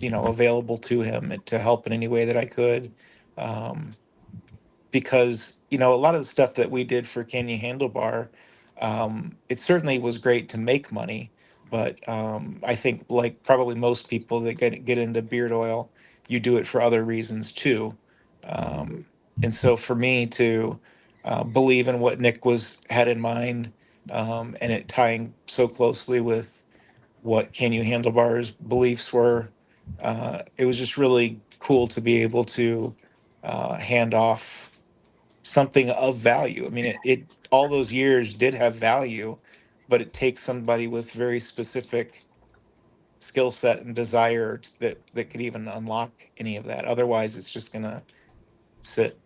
you know, available to him to help in any way that I could. Um, because, you know, a lot of the stuff that we did for Can You Handlebar, it certainly was great to make money, but I think, like probably most people that get into beard oil, you do it for other reasons too. Um, and so for me to believe in what Nick was had in mind, and it tying so closely with what Can You Handlebar's beliefs were, it was just really cool to be able to hand off something of value. I mean, it all those years did have value, but it takes somebody with very specific skill set and desire that could even unlock any of that. Otherwise, it's just gonna sit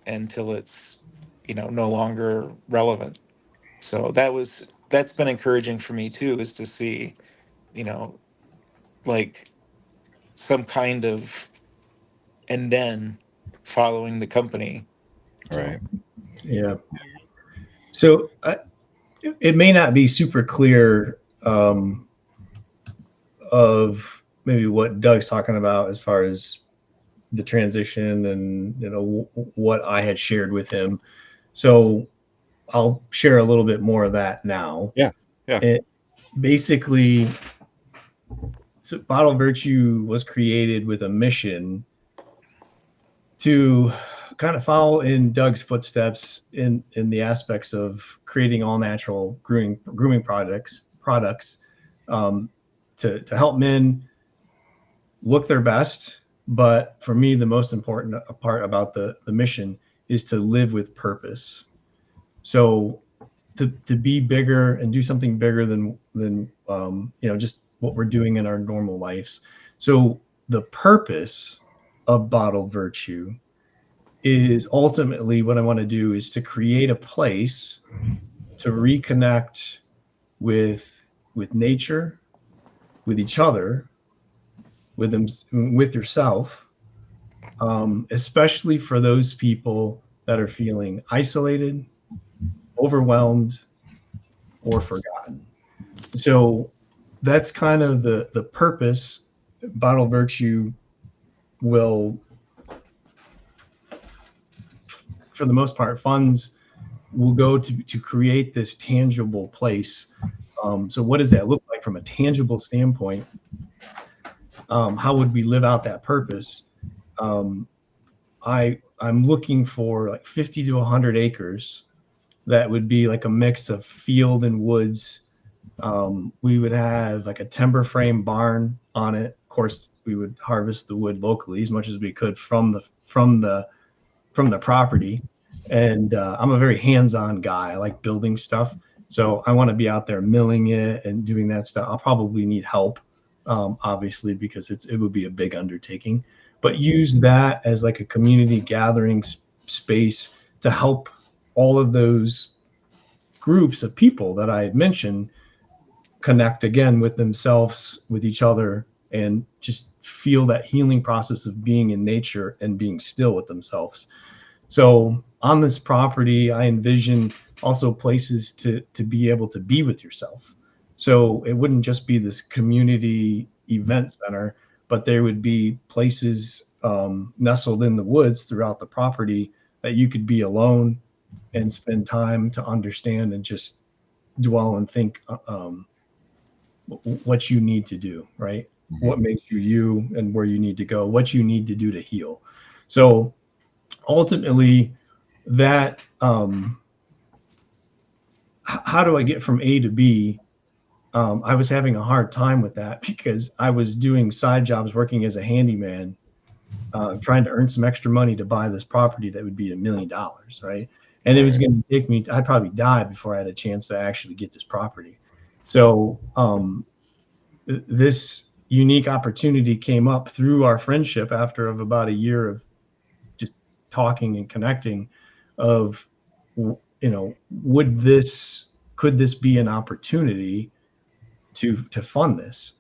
until it's, you know, no longer relevant. So that's been encouraging for me too, is to see, you know, like some kind of and then following the company. So Right. Yeah. So it may not be super clear of maybe what Doug's talking about as far as the transition and, you know, what I had shared with him. So I'll share a little bit more of that now. Yeah. Yeah. It basically, so Bottle Virtue was created with a mission to kind of follow in Doug's footsteps in the aspects of creating all natural grooming products to help men look their best. But for me, the most important part about the mission is to live with purpose. So to be bigger and do something bigger than you know, just what we're doing in our normal lives. So the purpose of Bottle Virtue is ultimately what I want to do is to create a place to reconnect with nature, with each other, with them, with yourself, especially for those people that are feeling isolated, overwhelmed, or forgotten. So that's kind of the purpose. Bottled Virtue will, for the most part, funds will go to create this tangible place. So what does that look like from a tangible standpoint? How would we live out that purpose? I'm looking for like 50 to 100 acres that would be like a mix of field and woods. We would have like a timber frame barn on it. Of course, we would harvest the wood locally as much as we could from the property. And I'm a very hands-on guy. I like building stuff, so I want to be out there milling it and doing that stuff. I'll probably need help, obviously, because it would be a big undertaking. But use that as like a community gathering space to help all of those groups of people that I had mentioned connect again with themselves, with each other, and just feel that healing process of being in nature and being still with themselves. So on this property, I envision also places to be able to be with yourself. So it wouldn't just be this community event center, but there would be places nestled in the woods throughout the property that you could be alone and spend time to understand and just dwell and think what you need to do, right? Mm-hmm. What makes you you and where you need to go, what you need to do to heal. So ultimately, that how do I get from A to B? I was having a hard time with that because I was doing side jobs, working as a handyman, trying to earn some extra money to buy this property that would be $1 million, right? And it was going to take me, I'd probably die before I had a chance to actually get this property. So this unique opportunity came up through our friendship after of about a year of just talking and connecting of, could this be an opportunity to fund this?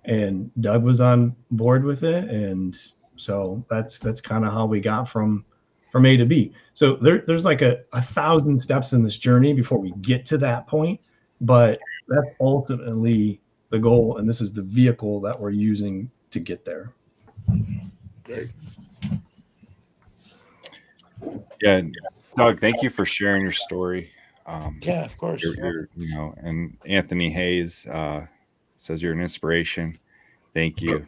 And Doug was on board with it. And so that's kind of how we got from A to B. So there's like a 1,000 steps in this journey before we get to that point, but that's ultimately the goal. And this is the vehicle that we're using to get there. Great. Yeah, Doug, thank you for sharing your story. Yeah, of course. And Anthony Hayes says you're an inspiration. Thank you.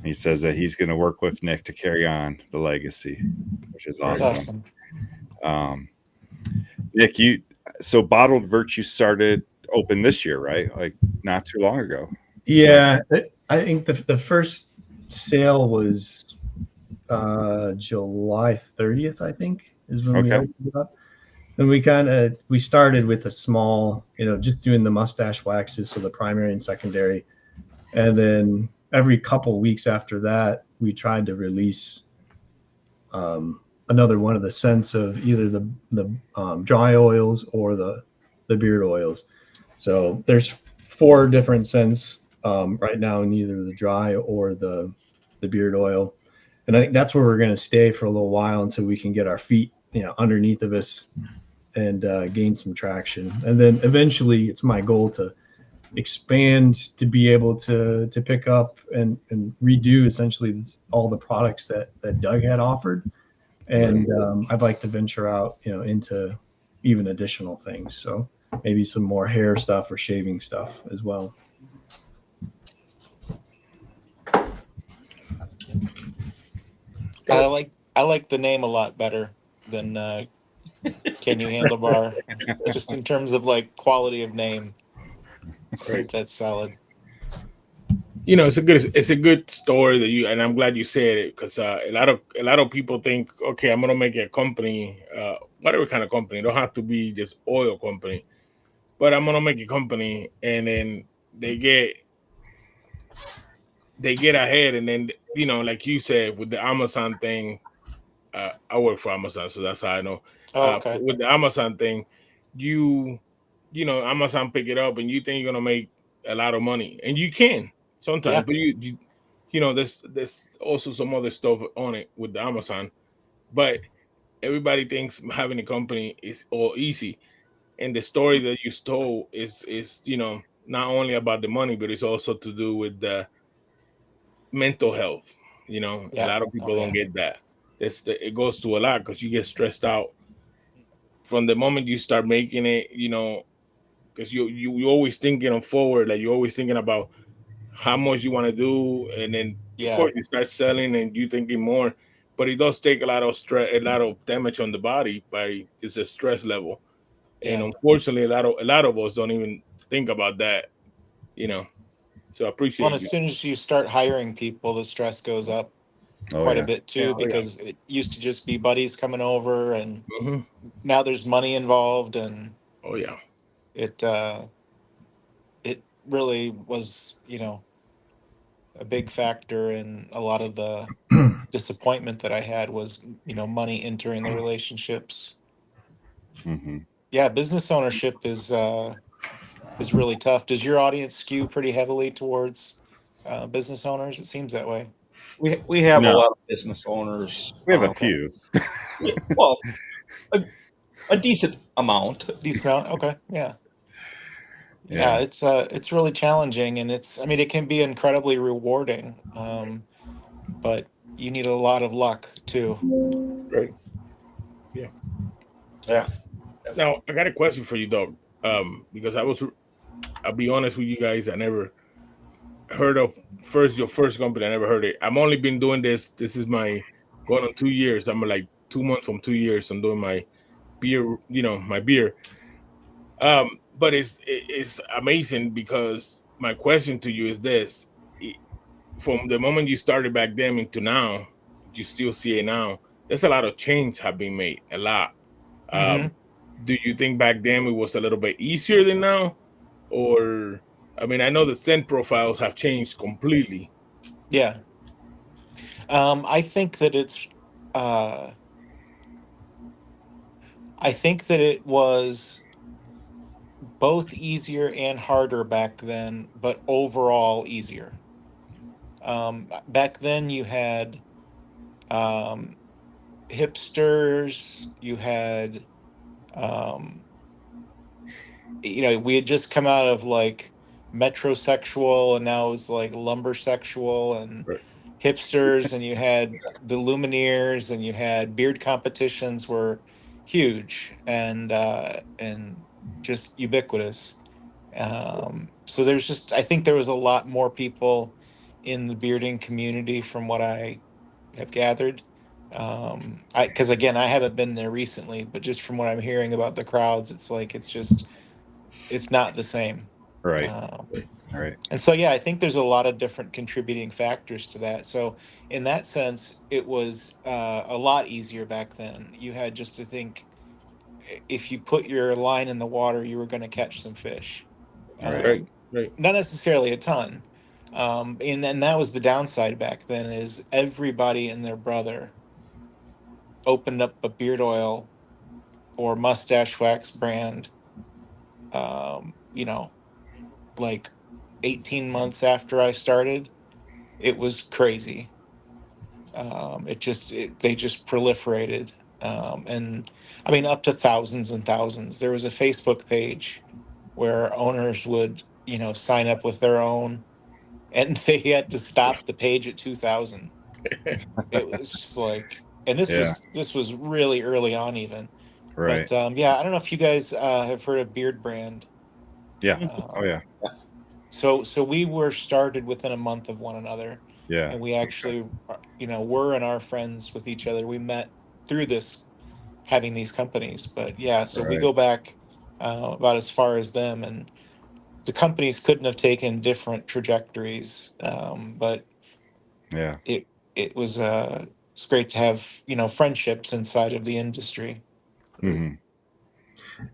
He says that he's going to work with Nick to carry on the legacy, which is awesome. Nick, so Bottled Virtue started open this year, right? Like not too long ago. Yeah, I think the first sale was July 30th, I think, is when we opened it up. And we started with a small, just doing the mustache waxes, so the primary and secondary. And then every couple weeks after that, we tried to release another one of the scents of either the dry oils or the beard oils. So there's 4 different scents right now in either the dry or the beard oil. And I think that's where we're going to stay for a little while until we can get our feet, underneath of us and gain some traction. And then eventually it's my goal to expand to be able to pick up and redo essentially all the products that Doug had offered. And I'd like to venture out, into even additional things. So maybe some more hair stuff or shaving stuff as well. I like the name a lot better than Can You Handlebar? Just in terms of like quality of name. Right. That's solid. It's a good story and I'm glad you said it, because a lot of people think, okay, I'm gonna make a company, whatever kind of company. It don't have to be just oil company, but I'm gonna make a company, and then they get ahead, and then like you said with the Amazon thing. I work for Amazon, so that's how I know. Okay. With the Amazon thing, Amazon pick it up, and you think you're gonna make a lot of money, and you can sometimes, but there's also some other stuff on it with the Amazon. But everybody thinks having a company is all easy. And the story that you told is not only about the money, but it's also to do with the mental health. A Yeah. lot of people Oh, don't yeah. get that. It goes to a lot because you get stressed out from the moment you start making it. Because you always thinking on forward, like you're always thinking about how much you want to do, and then of Yeah. course you start selling and you thinking more. But it does take a lot of stress, a lot of damage on the body by just a stress level. And Yeah. unfortunately, a lot of us don't even think about that. You know, so I Well, and appreciate as you. soon as you start hiring people, the stress goes up Oh quite a yeah. bit Yeah, too, oh yeah. because it used to just be buddies coming over, and Hmm. now there's money involved, and Oh yeah. it it really was, a big factor in a lot of the disappointment that I had was, money entering the relationships. Hmm. Yeah, business ownership is really tough. Does your audience skew pretty heavily towards business owners? It seems that way. We have a No, lot of business owners. we have a Okay. few. Yeah, well, a, a decent amount. Decent amount. Okay. Yeah. Yeah, Yeah. it's really challenging, and I mean, it can be incredibly rewarding. But you need a lot of luck too. Right. Yeah. Yeah. Now I got a question for you, dog. Because I'll be honest with you guys, I never heard of your first company. I never heard it. I've only been doing this. This is my going on 2 years. I'm like 2 months from 2 years. I'm doing my beer. My beer. But it's amazing because my question to you is this: from the moment you started back then into now, you still see it now. There's a lot of change have been made. A lot. Hmm. Um, do you think back then it was a little bit easier than now, or I mean, I know the scent profiles have changed completely. Yeah. I think that uh, I think that it was both easier and harder back then, but overall easier. Back then you had um, hipsters, you had um, we had just come out of like metrosexual, and now it's like lumbersexual and Right. hipsters, and you had the lumineers, and you had beard competitions were huge and just ubiquitous. So there's just I think there was a lot more people in the bearding community from what I have gathered. I Because again, I haven't been there recently, but just from what I'm hearing about the crowds, it's like it's not the same. Right. Um, Right. and so, yeah, I think there's a lot of different contributing factors to that. So, in that sense, it was a lot easier back then. You had just to think if you put your line in the water, you were going to catch some fish. Right. Right. Um, Right. Not necessarily a ton. And then that was the downside back then is everybody and their brother opened up a beard oil or mustache wax brand, you know, like 18 months after I started. It was crazy. They just proliferated. And I mean, up to thousands and thousands. There was a Facebook page where owners would, sign up with their own, and they had to stop the page at 2,000. It was just like, and Yeah. this was really early on even. Right. But yeah, I don't know if you guys have heard of Beard Brand. Yeah. Oh Um, yeah. so we were started within a month of one another, Yeah. and we Okay. actually, were and are friends with each other. We met through this having these companies, but yeah, so we Right. go back about as far as them, and the companies couldn't have taken different trajectories, but Yeah. it it's great to have friendships inside of the industry. Hmm.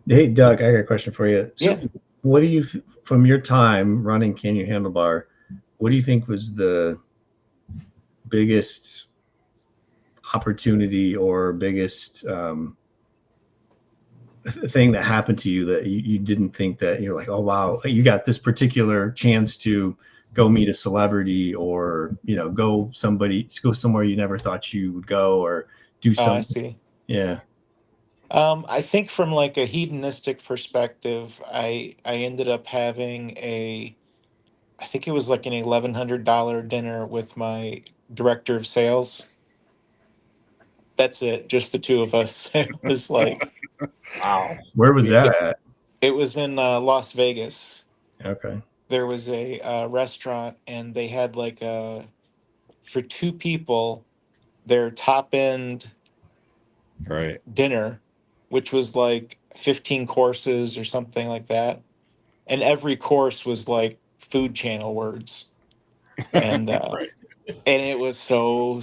Hey, Doug, I got a question for you. So, Yeah. what do you, from your time running Can You Handlebar, what do you think was the biggest opportunity or biggest thing that happened to you that you didn't think that you're like, oh, wow, you got this particular chance to go meet a celebrity or, go somewhere you never thought you would go or do I something. see. Yeah. I think from like a hedonistic perspective, I ended up having I think it was like an $1,100 dinner with my director of sales. That's it, just the two of us. It was like, Wow. Where was that at? it was in Las Vegas. Okay. There was a restaurant, and they had like for two people, their top end Right. dinner, which was like 15 courses or something like that. And every course was like Food Channel words. And Right. and it was so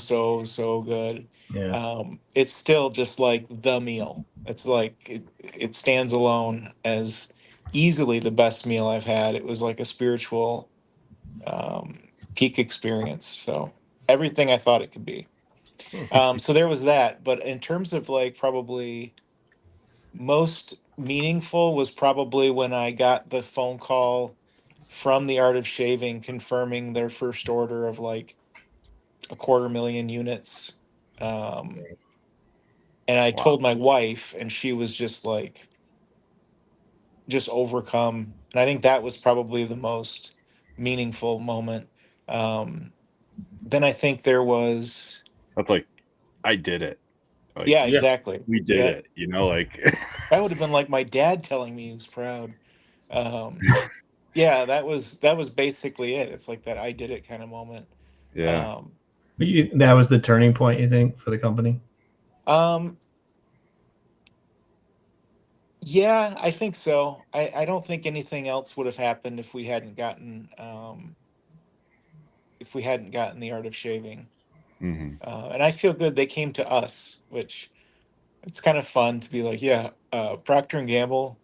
good. Yeah. It's still just like the meal. It's like it stands alone as easily the best meal I've had. It was like a spiritual um, peak experience. So everything I thought it could be. So there was that. But in terms of like probably most meaningful was probably when I got the phone call from the Art of Shaving confirming their first order of like 250,000 units. Um, and I Wow. told my wife, and she was just like, just overcome. And I think that was probably the most meaningful moment. Um, then I think there was, That's like, I did it. Like, yeah, Yeah. exactly. we did Yeah, it. You know, like, that would have been like my dad telling me he was proud. Um, yeah, that was basically it. It's like that I did it kind of moment. yeah. Um, But that was the turning point, you think, for the company? um, yeah, I think so. I don't think anything else would have happened if we hadn't gotten the Art of Shaving. Hmm. And I feel good they came to us, which it's kind of fun to be like, yeah, Procter and Gamble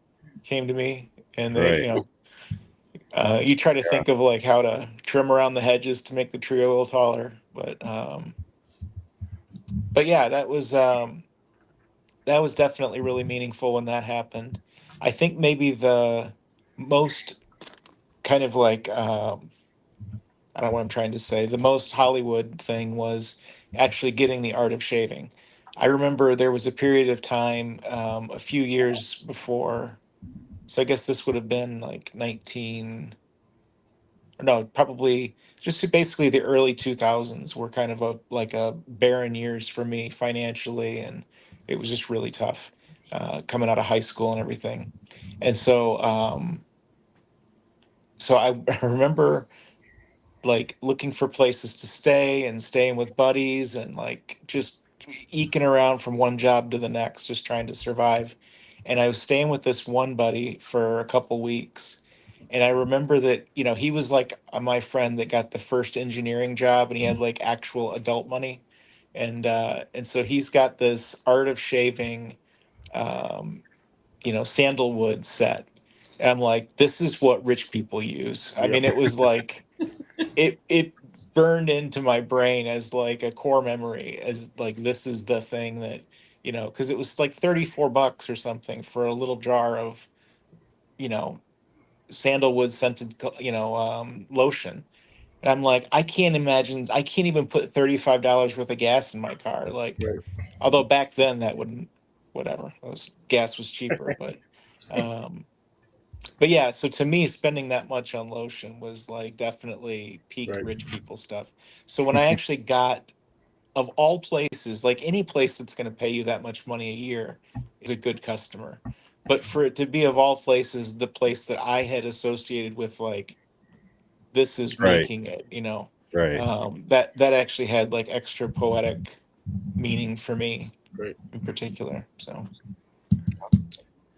came to me, and they, Right. you try to Yeah. think of like how to trim around the hedges to make the tree a little taller, but yeah, that was definitely really meaningful when that happened. I think maybe the most kind of like I don't know what I'm trying to say. The most Hollywood thing was actually getting the Art of Shaving. I remember there was a period of time a few years before. So I guess this would have been like 19, or no, probably just basically the early 2000s were kind of a barren years for me financially, and it was just really tough coming out of high school and everything. And so I, I remember like looking for places to stay and staying with buddies and like just eking around from one job to the next, just trying to survive. And I was staying with this one buddy for a couple weeks. And I remember that, he was like my friend that got the first engineering job, and he had like actual adult money. And so he's got this Art of Shaving um, sandalwood set. And I'm like, this is what rich people use. I Yep. mean, it was like it burned into my brain as like a core memory, as like this is the thing that because it was like $34 or something for a little jar of you know sandalwood scented lotion. And I'm like, I can't imagine, I can't even put $35 worth of gas in my car, like, Right. although back then that wouldn't, whatever, gas was cheaper. But yeah, so to me, spending that much on lotion was like definitely peak Right. rich people stuff. So when I actually got, of all places, like any place that's going to pay you that much money a year is a good customer. But for it to be of all places, the place that I had associated with like this is Right. making it, Right. that actually had like extra poetic meaning for me Right. in particular. So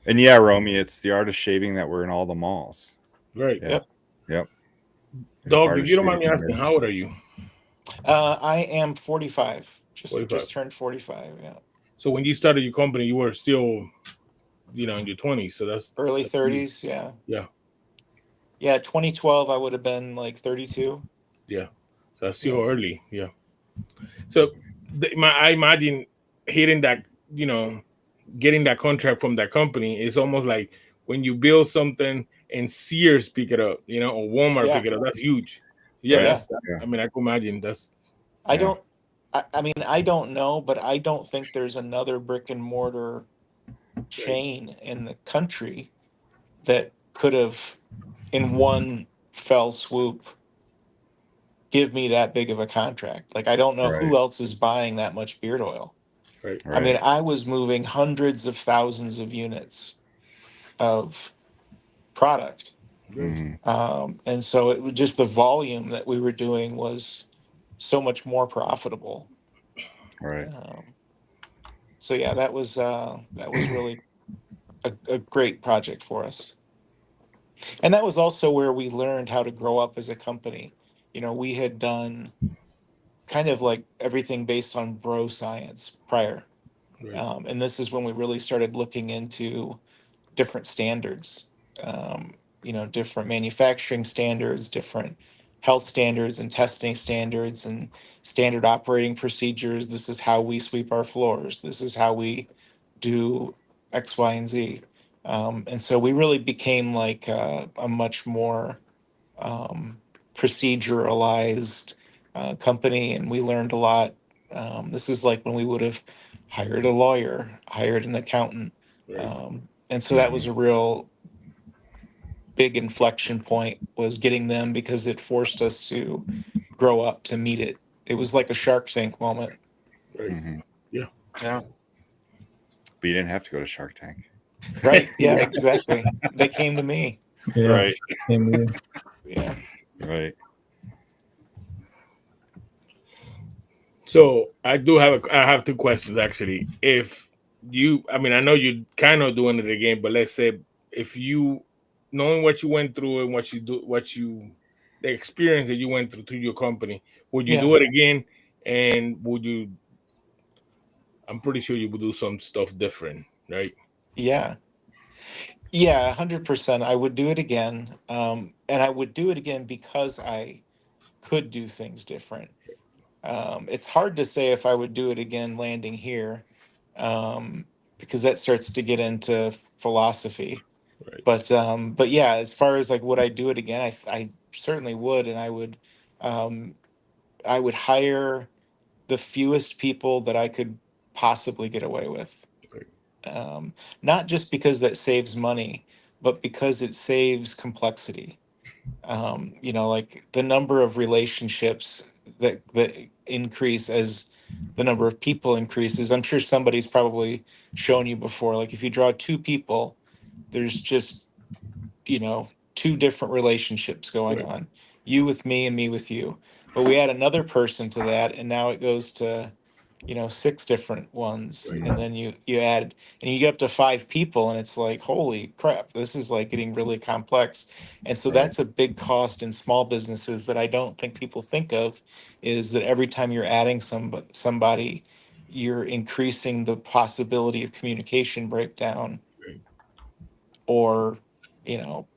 And yeah, Romy, it's the Art of Shaving that were in all the malls. Right. Yeah. yep. Yep. Dog, Art if of you don't mind me Shaving. asking, how old are you? I am 45. Just 45. turned 45. Yeah. So when you started your company, you were still, in your 20s. So Early that's huge. 30s. Yeah. Yeah. Yeah. 2012, I would have been like 32. Yeah. So that's Yeah. still early. Yeah. So I imagine hitting that, getting that contract from that company is almost like when you build something and Sears pick it up, or Walmart Yeah. pick it up. That's huge. Yeah, Right. Yeah. Yeah. I mean, I can imagine that's I Yeah. don't, I mean, I don't know, but I don't think there's another brick and mortar chain in the country that could have, in one fell swoop, give me that big of a contract. Like, I don't know Right. who else is buying that much beard oil. Right. I mean, Right. I was moving hundreds of thousands of units of product. Mhm. And so it was just the volume that we were doing was so much more profitable. Right. So yeah, that was really a great project for us. And that was also where we learned how to grow up as a company. You know, we had done kind of like everything based on bro science prior. Right. And this is when we really started looking into different standards, you know, different manufacturing standards, different health standards and testing standards and standard operating procedures. This is how we sweep our floors. This is how we do X, Y, and Z. And so we really became like a much more proceduralized company, and we learned a lot. This is like when we would have hired a lawyer, hired an accountant. Right. And so that was a real big inflection point, was getting them, because it forced us to grow up to meet it. It was like a Shark Tank moment. Right. Mhm. Yeah. Yeah. But you didn't have to go to Shark Tank. Right. Yeah, exactly. They came to me. Yeah. Right. Amen. Yeah. Right. So I have two questions actually. If you, I mean, I know you're kind of doing it again, but let's say if you, knowing what you went through and the experience that you went through your company, would you Yeah. do it again? And would you? I'm pretty sure you would do some stuff different, right? Yeah. Yeah, 100%. I would do it again. And I would do it again because I could do things different. It's hard to say if I would do it again landing here, um, because that starts to get into philosophy. Right. But yeah, as far as like would I do it again, I certainly would, and um, I would hire the fewest people that I could possibly get away with. Right. Not just because that saves money, but because it saves complexity. You know, like the number of relationships that increase as the number of people increases. I'm sure somebody's probably shown you before. Like if you draw two people, there's just, you know, two different relationships going Right. on. You with me and me with you. But we add another person to that, and now it goes to, you know, six different ones. Right. And then you add, and you get up to five people, and it's like, holy crap, this is like getting really complex. And so Right. that's a big cost in small businesses that I don't think people think of, is that every time you're adding somebody, you're increasing the possibility of communication breakdown, Right. or, you know,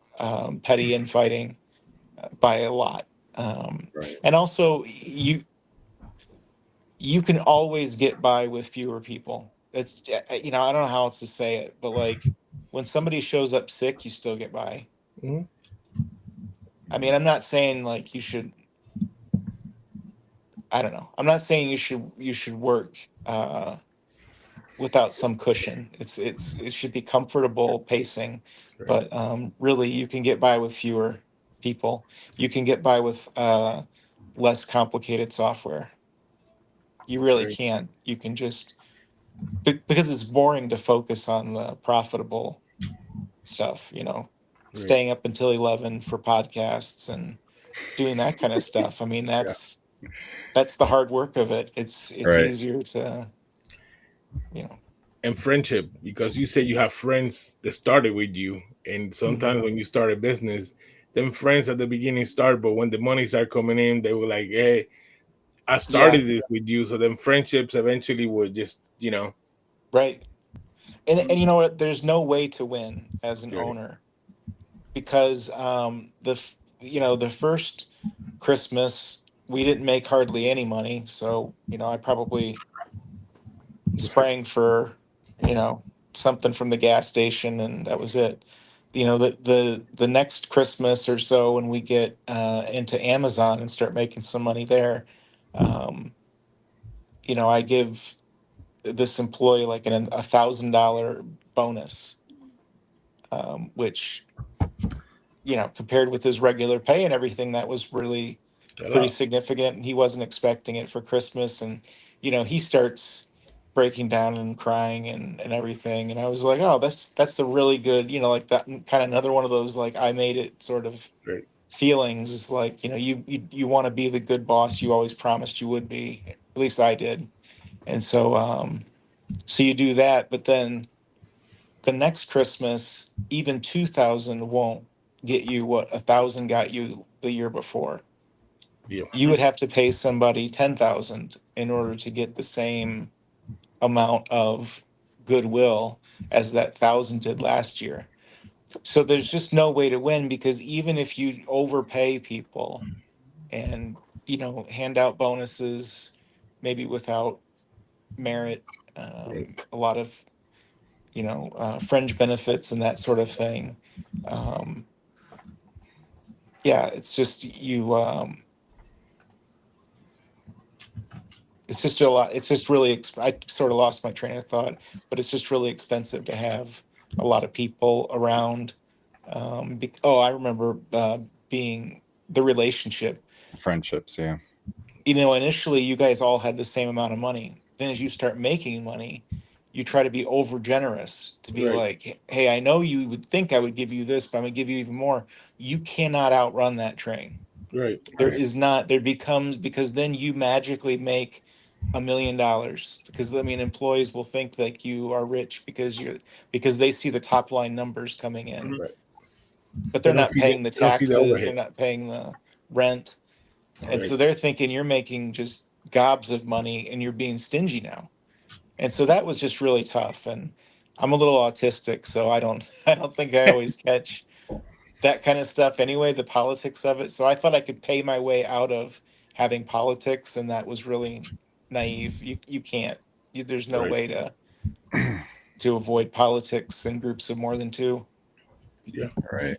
petty infighting by a lot. Right. And also, you can always get by with fewer people. It's, you know, I don't know how else to say it, but like when somebody shows up sick, you still get by. Mhm. I mean, I'm not saying like you should. I don't know. I'm not saying you should work without some cushion. It should be comfortable pacing, Right. but really you can get by with fewer people. You can get by with less complicated software. You really Right. can. You can just, because it's boring to focus on the profitable stuff. You know, Right. staying up until 11 for podcasts and doing that kind of stuff. I mean, Yeah. that's the hard work of it. It's Right. easier to, you know. And friendship, because you said you have friends that started with you, and sometimes when you start a business, them friends at the beginning start, but when the money start coming in, they were like, hey, I Yeah, started this with you. So then friendships eventually would just, right. And you know what? There's no way to win as an right. owner, because you know, the first Christmas we didn't make hardly any money, so you know I probably sprang for, you know, something from the gas station, and that was it. You know, the next Christmas or so, when we get into Amazon and start making some money there, um, you know, I give this employee like $1,000 bonus, which, compared with his regular pay and everything, that was really pretty significant. And he wasn't expecting it for Christmas. And, he starts breaking down and crying and everything. And I was like, oh, that's a really good, like that kind of another one of those, like, I made it sort of Great. feelings. Is like, you want to be the good boss you always promised you would be. At least I did. And so you do that, but then the next Christmas, even 2,000 won't get you what 1,000 got you the year before. Yeah. You would have to pay somebody 10,000 in order to get the same amount of goodwill as that 1,000 did last year. So there's just no way to win, because even if you overpay people and, hand out bonuses, maybe without merit, a lot of, fringe benefits and that sort of thing. Um, yeah, it's just it's just a lot. It's just really, I sort of lost my train of thought, but it's just really expensive to have a lot of people around. I remember being the relationship. Friendships, yeah. Initially you guys all had the same amount of money. Then as you start making money, you try to be over generous, to be Right. like, hey, I know you would think I would give you this, but I'm gonna give you even more. You cannot outrun that train. Right. There becomes, because then you magically make $1 million, because employees will think like you are rich because they see the top line numbers coming in. Right. But they're not paying the They don't see the taxes, overhead. they're not paying the rent. And Right. so they're thinking you're making just gobs of money and you're being stingy now. And so that was just really tough. And I'm a little autistic, so I don't think I always catch that kind of stuff anyway, the politics of it. So I thought I could pay my way out of having politics, and that was really naive. You can't. There's no Right. way to avoid politics in groups of more than two. Yeah. Right.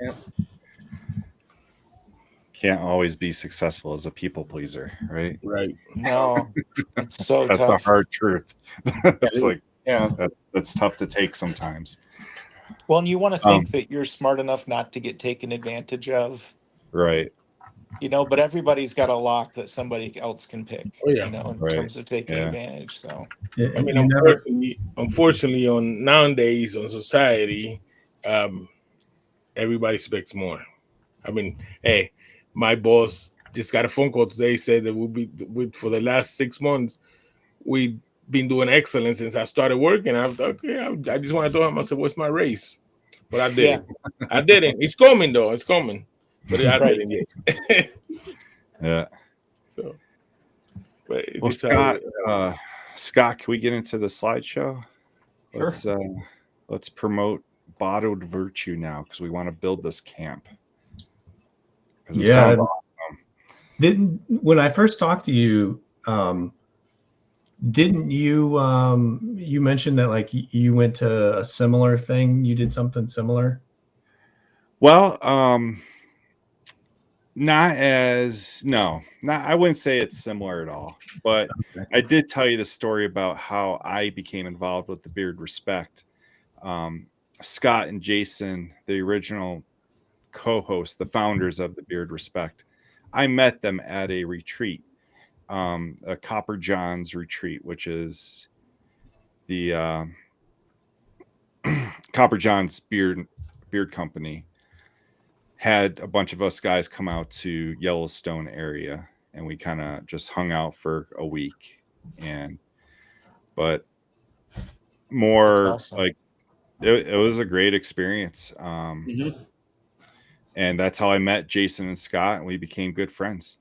Yeah. Can't always be successful as a people pleaser, right? Right. No, it's so That's tough. the hard truth. It's like, Yeah. that's tough to take sometimes. Well, and you want to think that you're smart enough not to get taken advantage of. Right. But everybody's got a lock that somebody else can pick, Oh, yeah. in Right. terms of taking Yeah. advantage. So, I mean, You never, unfortunately, on nowadays on society, everybody expects more. I mean, hey, my boss just got a phone call today. Said that for the last 6 months, we've been doing excellent since I started working. I just want to tell him. I said, "What's my raise?" But I didn't. I didn't. It's coming though. It's coming. But I Right. didn't yet. Yeah. So, but Well, it's how Scott, can we get into the slideshow? Sure. Let's promote bottled virtue now, because we want to build this camp. 'Cause it Yeah. sounds awesome. when I first talked to you, didn't you you mentioned that like you went to a similar thing? You did something similar? Well, I wouldn't say it's similar at all, but I did tell you the story about how I became involved with the Beard Respect. Scott and Jason, the original co-hosts, the founders of the Beard Respect, I met them at a retreat, a Copper John's retreat, which is the Copper John's beard company. Had a bunch of us guys come out to Yellowstone area, and we kind of just hung out for a week. But more awesome. like it was a great experience. And that's how I met Jason and Scott, and we became good friends.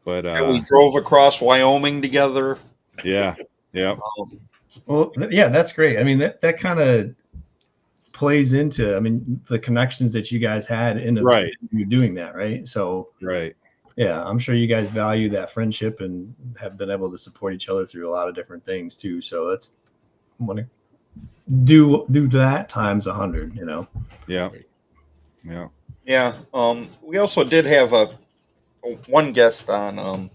But And we drove across Wyoming together. Yeah. Well, yeah, that's great. I mean, that kind of plays into, the connections that you guys had in Right. you doing that, right? So, right. yeah, I'm sure you guys value that friendship and have been able to support each other through a lot of different things too. So that's want to do that times 100, Yeah. Yeah. We also did have one guest on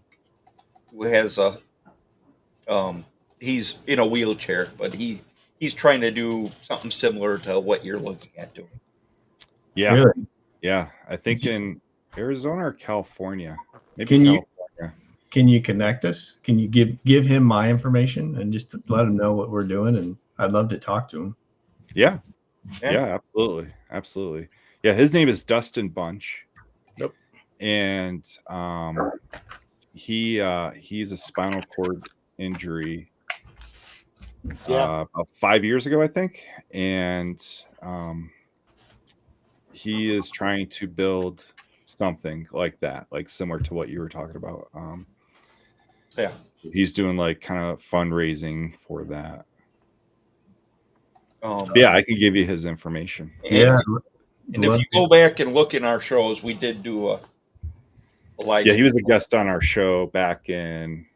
who has He's in a wheelchair, but he's trying to do something similar to what you're looking at doing. Yeah. Really? Yeah. I think in Arizona or California. Maybe Can you California. can you connect us? Can you give him my information and just let him know what we're doing? And I'd love to talk to him. Yeah. Yeah. Yeah, absolutely. Absolutely. Yeah, his name is Dustin Bunch. Yep. And he's a spinal cord injury about 5 years ago, I think. And he is trying to build something like that, like similar to what you were talking about. Yeah. He's doing like kind of fundraising for that. Um, Yeah, I can give you his information. Yeah. And if you go back and look in our shows, we did do a live. Yeah, he was a guest on our show back in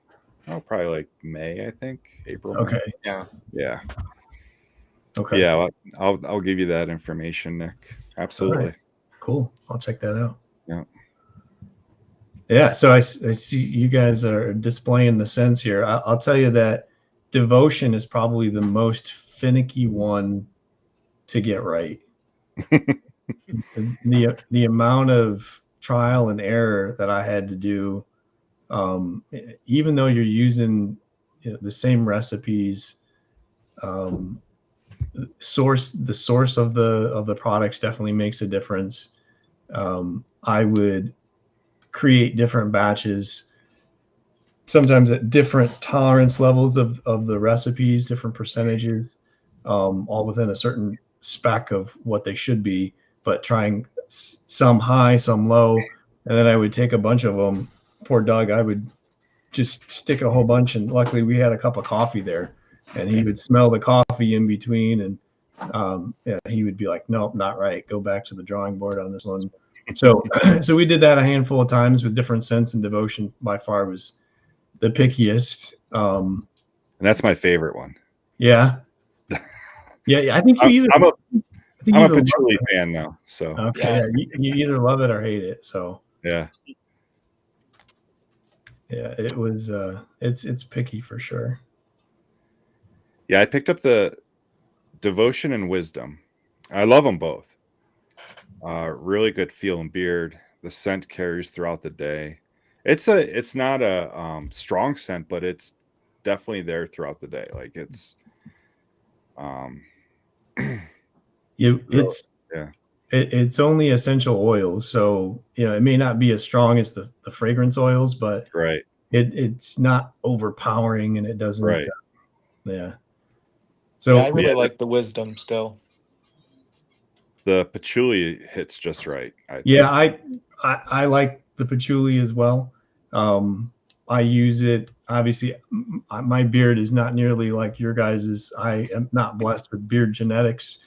probably like May, I think, April. May. Okay. Yeah. Yeah. Okay. Yeah, well, I'll give you that information, Nick. Absolutely. Right. Cool. I'll check that out. Yeah. Yeah. So I see you guys are displaying the sense here. I'll tell you that devotion is probably the most finicky one to get right. the amount of trial and error that I had to do, even though you're using the same recipes, the source of the products definitely makes a difference. I would create different batches, sometimes at different tolerance levels of the recipes, different percentages, all within a certain spec of what they should be, but trying some high, some low. And then I would take a bunch of them. Poor Doug, I would just stick a whole bunch. And luckily we had a cup of coffee there, and he would smell the coffee in between. And he would be like, nope, not right. Go back to the drawing board on this one. So we did that a handful of times with different scents, and devotion by far was the pickiest. And that's my favorite one. Yeah. I think you I'm a patchouli fan now. So okay, you either love it or hate it. So yeah, it was it's picky for sure. Yeah, I picked up the Devotion and Wisdom. I love them both. Really good feel and beard. The scent carries throughout the day. It's not a strong scent, but it's definitely there throughout the day. Like it's it's only essential oils, so it may not be as strong as the fragrance oils, but right, it's not overpowering, and it doesn't right. So I really like the Wisdom still. The patchouli hits just right. I like the patchouli as well. I use it. Obviously, my beard is not nearly like your guys's. I am not blessed with beard genetics.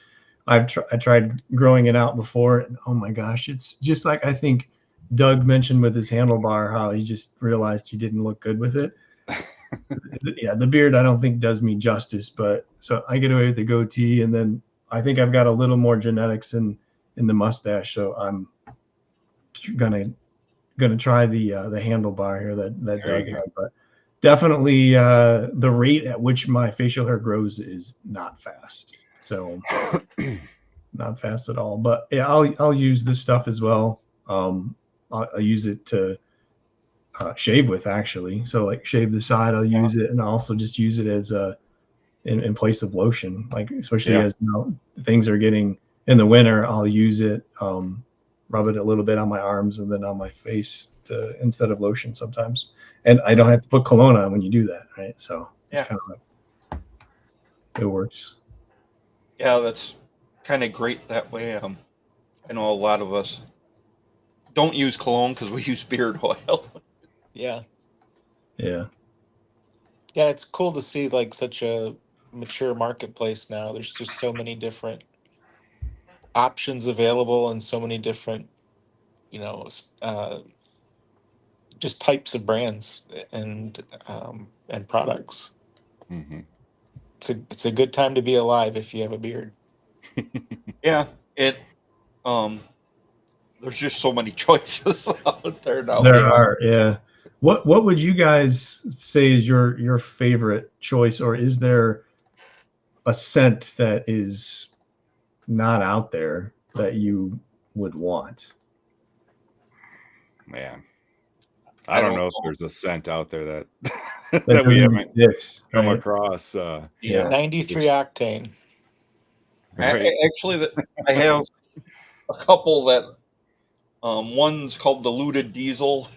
I tried growing it out before, and oh my gosh, it's just like I think Doug mentioned with his handlebar, how he just realized he didn't look good with it. Yeah, the beard I don't think does me justice, but so I get away with the goatee, and then I think I've got a little more genetics in the mustache, so I'm gonna try the handlebar here that Doug had, but definitely the rate at which my facial hair grows is not fast, so not fast at all. But yeah, I'll use this stuff as well. I'll use it to shave with, actually. So like shave the side, I'll use it, and I'll also just use it as in place of lotion, like especially as things are getting in the winter. I'll use it, rub it a little bit on my arms and then on my face instead of lotion sometimes. And I don't have to put cologne on when you do that, right? So it's kind of like, it works. Yeah, that's kind of great that way. I know a lot of us don't use cologne because we use beard oil. Yeah, it's cool to see like such a mature marketplace now. There's just so many different options available, and so many different just types of brands and products. Mm-hmm. It's a good time to be alive if you have a beard. Yeah, there's just so many choices out there now. There are, What would you guys say is your favorite choice, or is there a scent that is not out there that you would want? Man, I don't know if there's a scent out there that That we doesn't haven't exist, come right? across. Yeah. 93 octane. Right. Actually, I have a couple that one's called diluted diesel.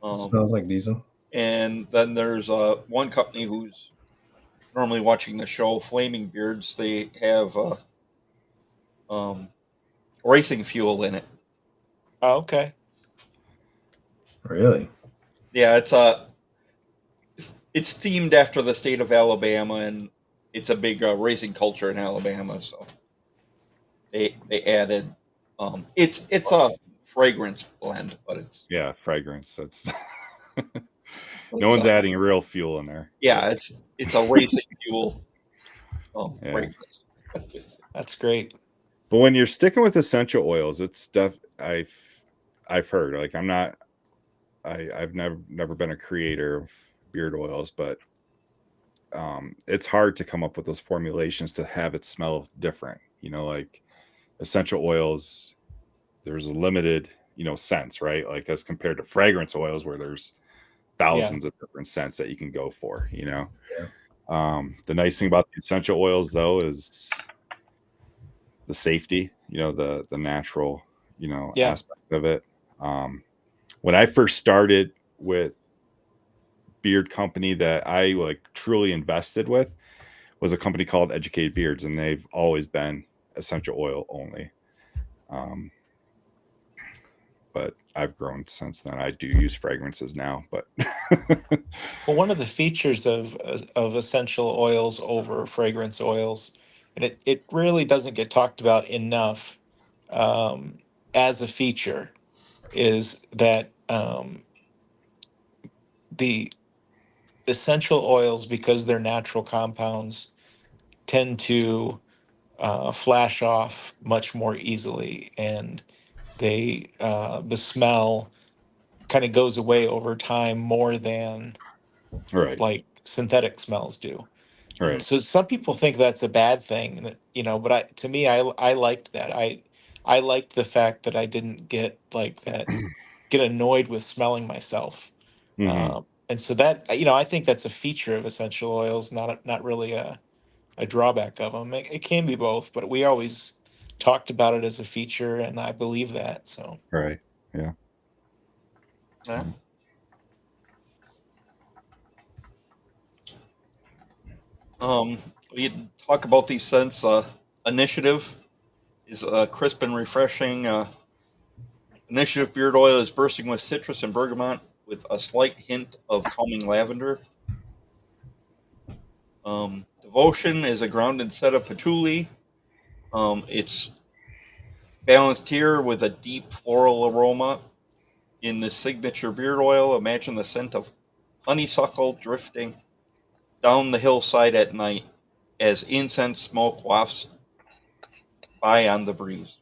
Smells like diesel. And then there's one company who's normally watching the show, Flaming Beards. They have racing fuel in it. Oh, okay. Really? Yeah, it's themed after the state of Alabama, and it's a big racing culture in Alabama. So they added it's a fragrance blend, but it's fragrance. That's but no it's one's adding real fuel in there. yeah, it's a racing fuel fragrance. That's great. But when you're sticking with essential oils, it's I've heard, like, I've never been a creator of beard oils, but it's hard to come up with those formulations to have it smell different. Like essential oils, there's a limited, scents, right? Like as compared to fragrance oils where there's thousands of different scents that you can go for, Yeah. The nice thing about the essential oils though is the safety, the natural, aspect of it. When I first started with beard company that I like truly invested with was a company called Educated Beards, and they've always been essential oil only. But I've grown since then. I do use fragrances now, but Well, one of the features of essential oils over fragrance oils, and it really doesn't get talked about enough as a feature, is that the essential oils, because they're natural compounds, tend to flash off much more easily, and the smell kind of goes away over time more than right, like synthetic smells do. And right, so some people think that's a bad thing, and but to me, I liked that. I liked the fact that I didn't get annoyed with smelling myself. hmm And so that, I think that's a feature of essential oils, not really a drawback of them. It can be both, but we always talked about it as a feature, and I believe that. So right, yeah. Yeah. We talk about these scents. Initiative is crisp and refreshing. Initiative beard oil is bursting with citrus and bergamot with a slight hint of calming lavender. Devotion is a grounded set of patchouli. It's balanced here with a deep floral aroma. In the signature beard oil, imagine the scent of honeysuckle drifting down the hillside at night as incense smoke wafts by on the breeze.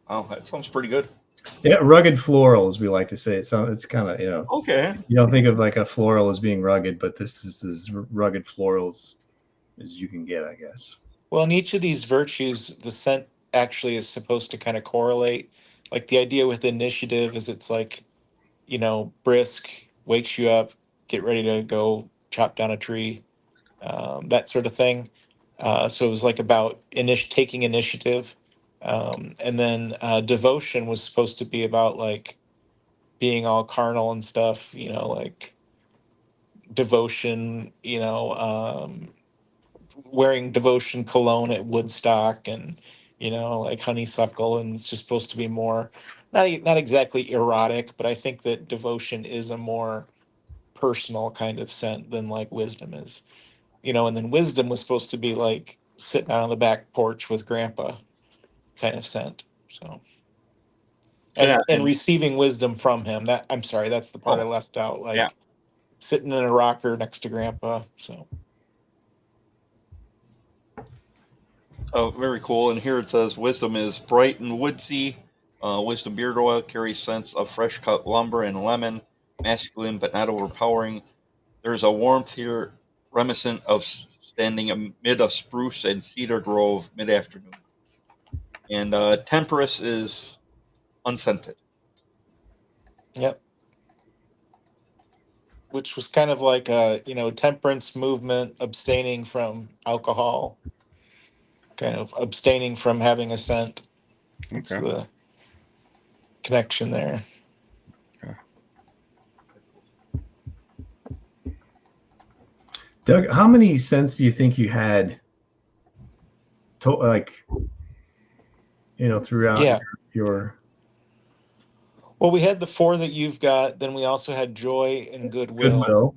Oh, that sounds pretty good. Yeah, rugged floral, as we like to say. It's kind of, Okay. you don't think of like a floral as being rugged, but this is as rugged florals as you can get, I guess. well, in each of these virtues, the scent actually is supposed to kind of correlate. Like the idea with initiative is it's like, brisk, wakes you up, get ready to go chop down a tree, that sort of thing. So it was like about taking initiative. And then devotion was supposed to be about like being all carnal and stuff, like devotion, wearing devotion cologne at Woodstock and, like honeysuckle. And it's just supposed to be more, not exactly erotic, but I think that devotion is a more personal kind of scent than like wisdom is, and then wisdom was supposed to be like sitting out on the back porch with grandpa kind of scent. So, Yeah. and receiving wisdom from him. That, I'm sorry, that's the part I Oh, left out. yeah. Like sitting in a rocker next to grandpa. So, Oh, very cool. And here it says wisdom is bright and woodsy. Wisdom beard oil carries scents of fresh cut lumber and lemon. masculine but not overpowering. There's a warmth here reminiscent of standing amid a spruce and cedar grove mid-afternoon. And temperance is unscented. Yep. Which was kind of like a temperance movement, abstaining from alcohol, kind of abstaining from having a scent. That's Okay. the connection there. Doug, how many scents do you think you had throughout Yeah. your Well, we had the 4 that you've got. Then we also had Joy and Goodwill. Goodwill,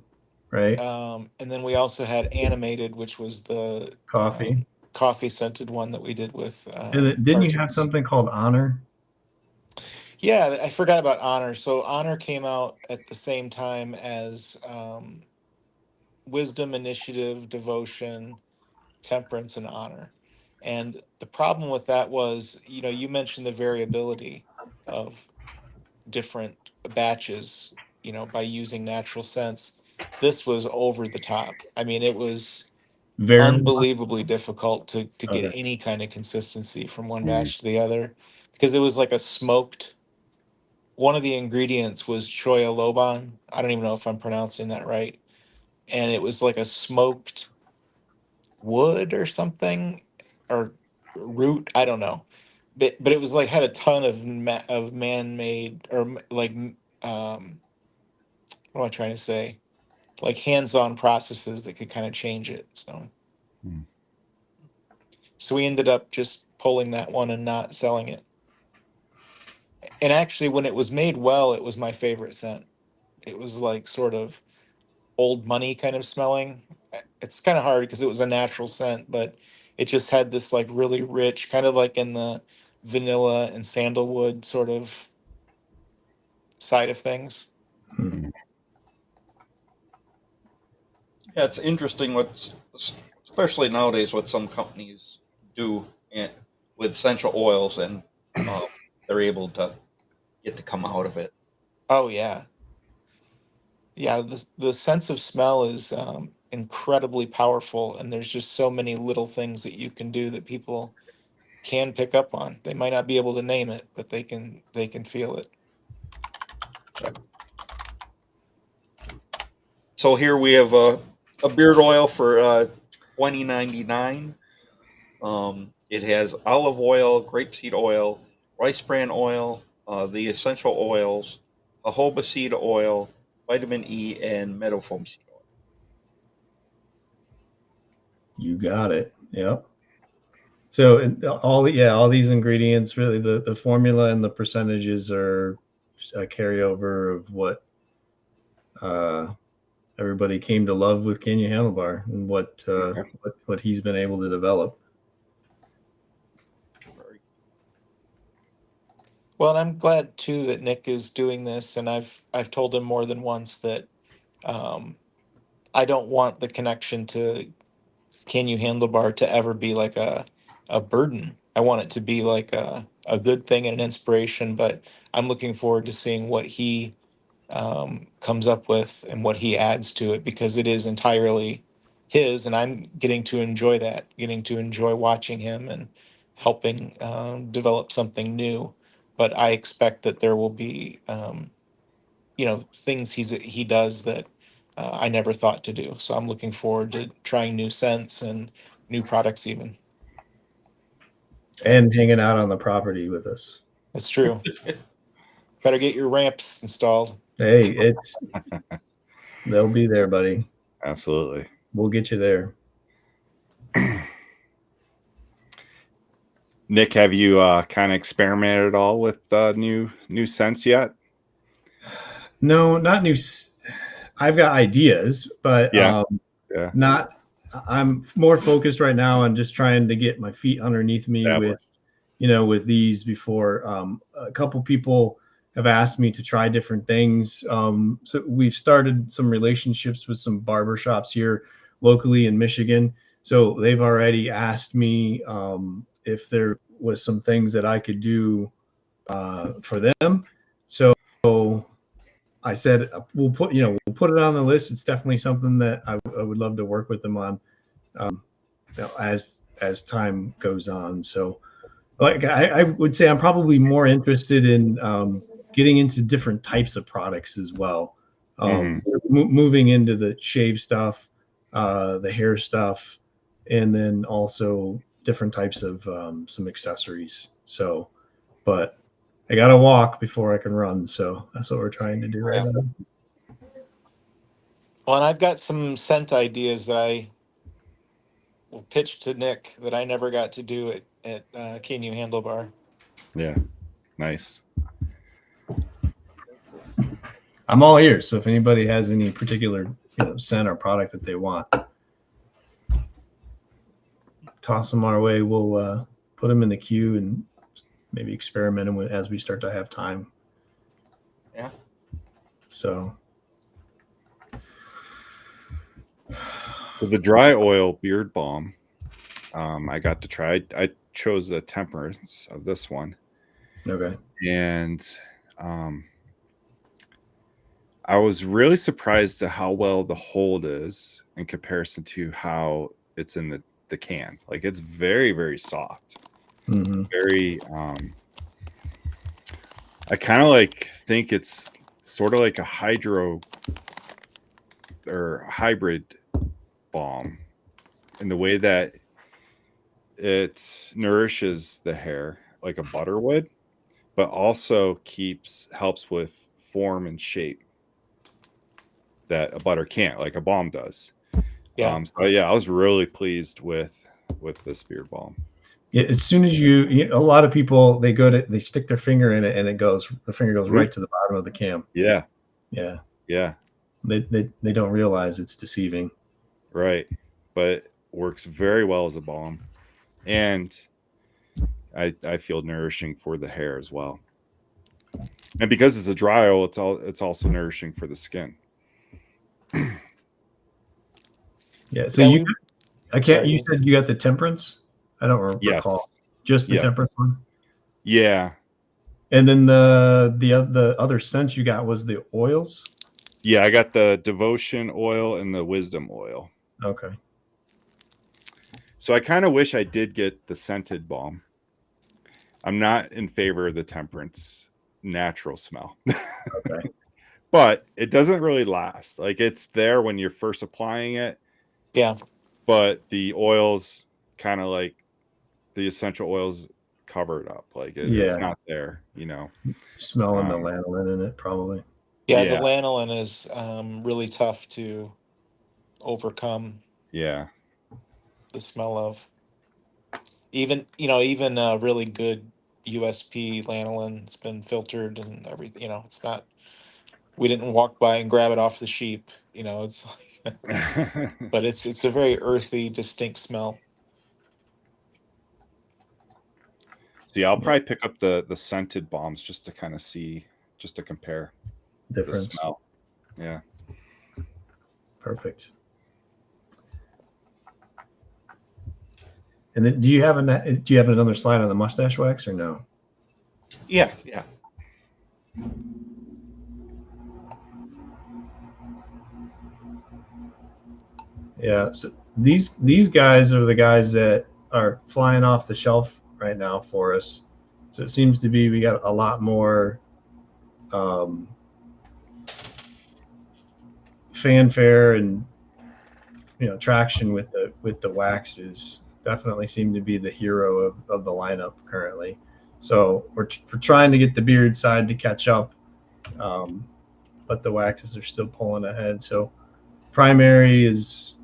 right? And then we also had Animated, which was the Coffee. coffee scented one that we did with. And didn't you have cartoons. something called Honor? Yeah, I forgot about Honor. So Honor came out at the same time as Wisdom, Initiative, Devotion, Temperance, and Honor. And the problem with that was, you mentioned the variability of different batches, by using natural scents. This was over the top. I mean, it was Very unbelievably difficult to get Okay. any kind of consistency from one Mm. batch to the other, because it was like a smoked. One of the ingredients was choya loban. I don't even know if I'm pronouncing that right. And it was like a smoked wood or something, or root. I don't know, but it was like had a ton of of man-made, or like what am I trying to say? Like hands-on processes that could kind of change it. Hmm. So we ended up just pulling that one and not selling it. And actually, when it was made well, it was my favorite scent. It was like sort of old money kind of smelling. It's kind of hard because it was a natural scent, but it just had this like really rich, kind of like in the vanilla and sandalwood sort of side of things. Hmm. Yeah, it's interesting especially nowadays, what some companies do with essential oils, and they're able to get to come out of it. Oh yeah, yeah. The sense of smell is incredibly powerful, and there's just so many little things that you can do that people can pick up on. They might not be able to name it, but they can feel it. So here we have a beard oil for $20.99. It has olive oil, grapeseed oil, rice bran oil, the essential oils, jojoba seed oil, vitamin E, and meadow foam seed oil. You got it. Yep. So all these ingredients, really, the formula and the percentages are a carryover of what everybody came to love with Can You Handlebar, and what he's been able to develop. Well, and I'm glad too that Nick is doing this, and I've told him more than once that I don't want the connection to Can You Handlebar to ever be like a burden. I want it to be like a good thing and an inspiration, but I'm looking forward to seeing what he comes up with and what he adds to it, because it is entirely his, and I'm getting to enjoy that, getting to enjoy watching him and helping develop something new. But I expect that there will be, things he does that I never thought to do. So I'm looking forward to trying new scents and new products even. And hanging out on the property with us. That's true. Better get your ramps installed. Hey, they'll be there, buddy. Absolutely. We'll get you there. Nick, have you kind of experimented at all with new scents yet? No, not new. I've got ideas, but Yeah. not. I'm more focused right now on just trying to get my feet underneath me with these before. A couple people have asked me to try different things. So we've started some relationships with some barbershops here locally in Michigan. So they've already asked me if there was some things that I could do for them. So I said we'll put it on the list. It's definitely something that I would love to work with them on, as time goes on. So, like I would say, I'm probably more interested in getting into different types of products as well. Moving into the shave stuff, the hair stuff, and then also different types of some accessories. So, but I got to walk before I can run. So that's what we're trying to do right now. Well, and I've got some scent ideas that I will pitch to Nick that I never got to do at Can You Handlebar. Yeah, nice. I'm all ears. So if anybody has any particular scent or product that they want, toss them our way. We'll put them in the queue and maybe experiment them with as we start to have time. Yeah. So the dry oil beard balm, I got to try. I chose the temperance of this one. Okay. And I was really surprised at how well the hold is in comparison to how it's in the can. Like, it's very, very soft. Very I kind of think it's sort of like a hydro or hybrid balm in the way that it nourishes the hair like a butter would, but also helps with form and shape that a butter can't, like a balm does. Yeah. So yeah, I was really pleased with this beard balm. Yeah, as soon as a lot of people, they stick their finger in it and the finger goes right to the bottom of the cam. Yeah. Yeah. Yeah. They don't realize it's deceiving. Right. But it works very well as a balm. And I feel nourishing for the hair as well. And because it's a dry oil, it's also nourishing for the skin. Yeah. So you said you got the temperance? I don't recall. Just the temperance one? Yeah. And then the other scents you got was the oils? Yeah, I got the devotion oil and the wisdom oil. Okay. So I kind of wish I did get the scented balm. I'm not in favor of the temperance natural smell. Okay. But it doesn't really last. Like, it's there when you're first applying it. Yeah. But the oils kind of like the essential oils cover it up. Like it's not there, Smelling the lanolin in it, probably. Yeah, the lanolin is really tough to overcome. Yeah. The smell of even really good USP lanolin. It's been filtered and everything. It's not. We didn't walk by and grab it off the sheep. It's like, but it's a very earthy, distinct smell. So yeah, I'll probably pick up the scented balms just to kind of see, just to compare difference. The smell. Yeah. Perfect. And then, do you have another slide on the mustache wax or no? Yeah. Yeah. So these guys are the guys that are flying off the shelf right now for us. So it seems to be we got a lot more fanfare and traction with the waxes. Definitely seem to be the hero of the lineup currently. So we're trying to get the beard side to catch up, but the waxes are still pulling ahead. So primary is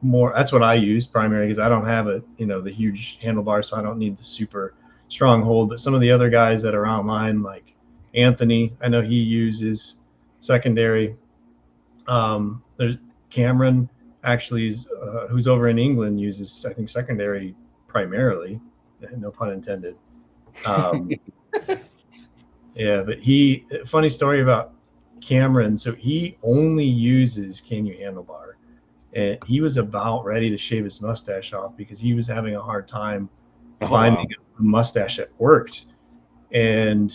more. That's what I use, primary, because I don't have the huge handlebar, so I don't need the super strong hold. But some of the other guys that are online, like Anthony, I know he uses secondary. There's Cameron, actually, who's over in England, uses, I think, secondary primarily. No pun intended. Yeah, but funny story about Cameron. So he only uses Can You Handlebar, and he was about ready to shave his mustache off because he was having a hard time finding a mustache that worked. And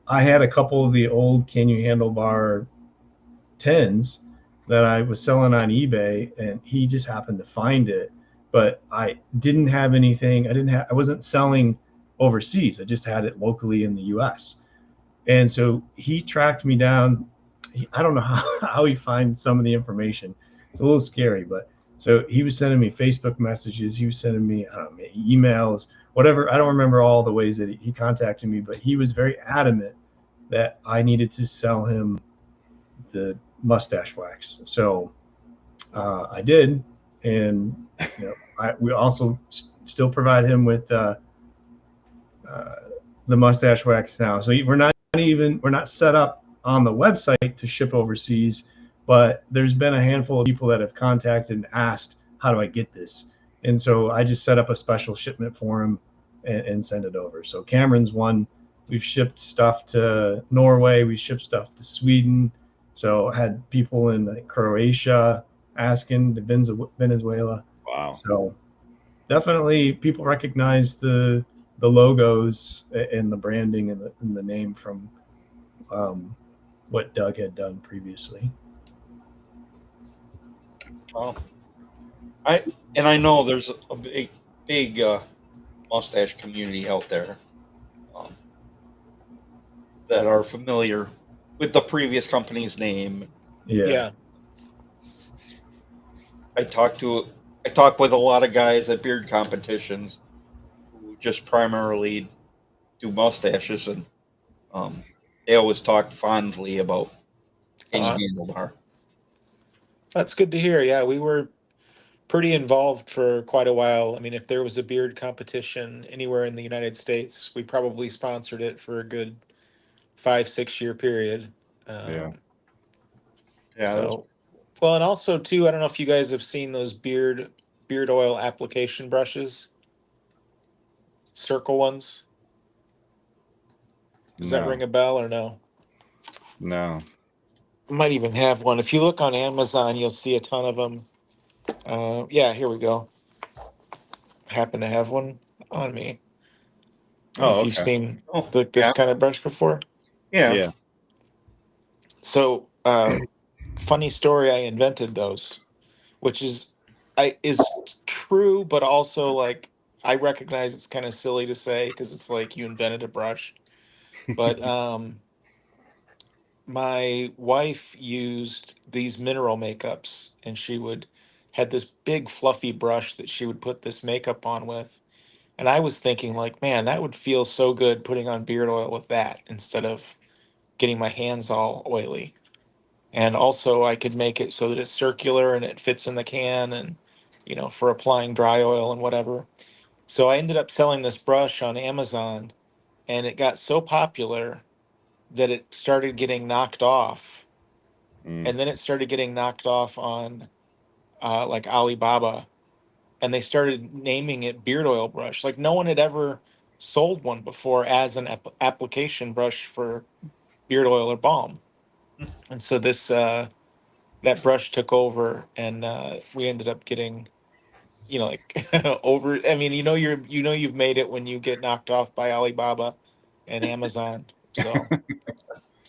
I had a couple of the old Can You Handlebar tins that I was selling on eBay, and he just happened to find it. But I didn't have anything. I wasn't selling overseas. I just had it locally in the U.S. And so he tracked me down. I don't know how he finds some of the information. It's a little scary, but so he was sending me Facebook messages. He was sending me, I don't know, emails, whatever. I don't remember all the ways that he contacted me, but he was very adamant that I needed to sell him the mustache wax. So I did, and we also still provide him with the mustache wax now. So we're not set up on the website to ship overseas, but there's been a handful of people that have contacted and asked, how do I get this? And so I just set up a special shipment for him and send it over. So Cameron's one. We've shipped stuff to Norway. We shipped stuff to Sweden. So I had people in Croatia asking, to Venezuela. Wow. So definitely people recognize the logos and the branding and the name from what Doug had done previously. I know there's a big mustache community out there that are familiar with the previous company's name. Yeah. I talk with a lot of guys at beard competitions who just primarily do mustaches, and they always talk fondly about Can You Handlebar. That's good to hear. Yeah, we were pretty involved for quite a while. I mean, if there was a beard competition anywhere in the United States, we probably sponsored it for a good 5-6 year period. Yeah. So, well, and also too, I don't know if you guys have seen those beard oil application brushes, circle ones. Does that ring a bell or no? No. I might even have one. If you look on Amazon, you'll see a ton of them. Yeah, here we go. I happen to have one on me. If you've seen this kind of brush before. Yeah. So, funny story. I invented those, which is true, but also like I recognize it's kind of silly to say because it's like you invented a brush. But my wife used these mineral makeups, and she had this big fluffy brush that she would put this makeup on with. And I was thinking, like, man, that would feel so good putting on beard oil with that instead of getting my hands all oily. And also, I could make it so that it's circular and it fits in the can, and for applying dry oil and whatever. So I ended up selling this brush on Amazon, and it got so popular that it started getting knocked off. And then it started getting knocked off on like Alibaba, and they started naming it beard oil brush. Like no one had ever sold one before as an application brush for beard oil or balm. And so this that brush took over, and we ended up getting like over. I mean, you've made it when you get knocked off by Alibaba and Amazon. So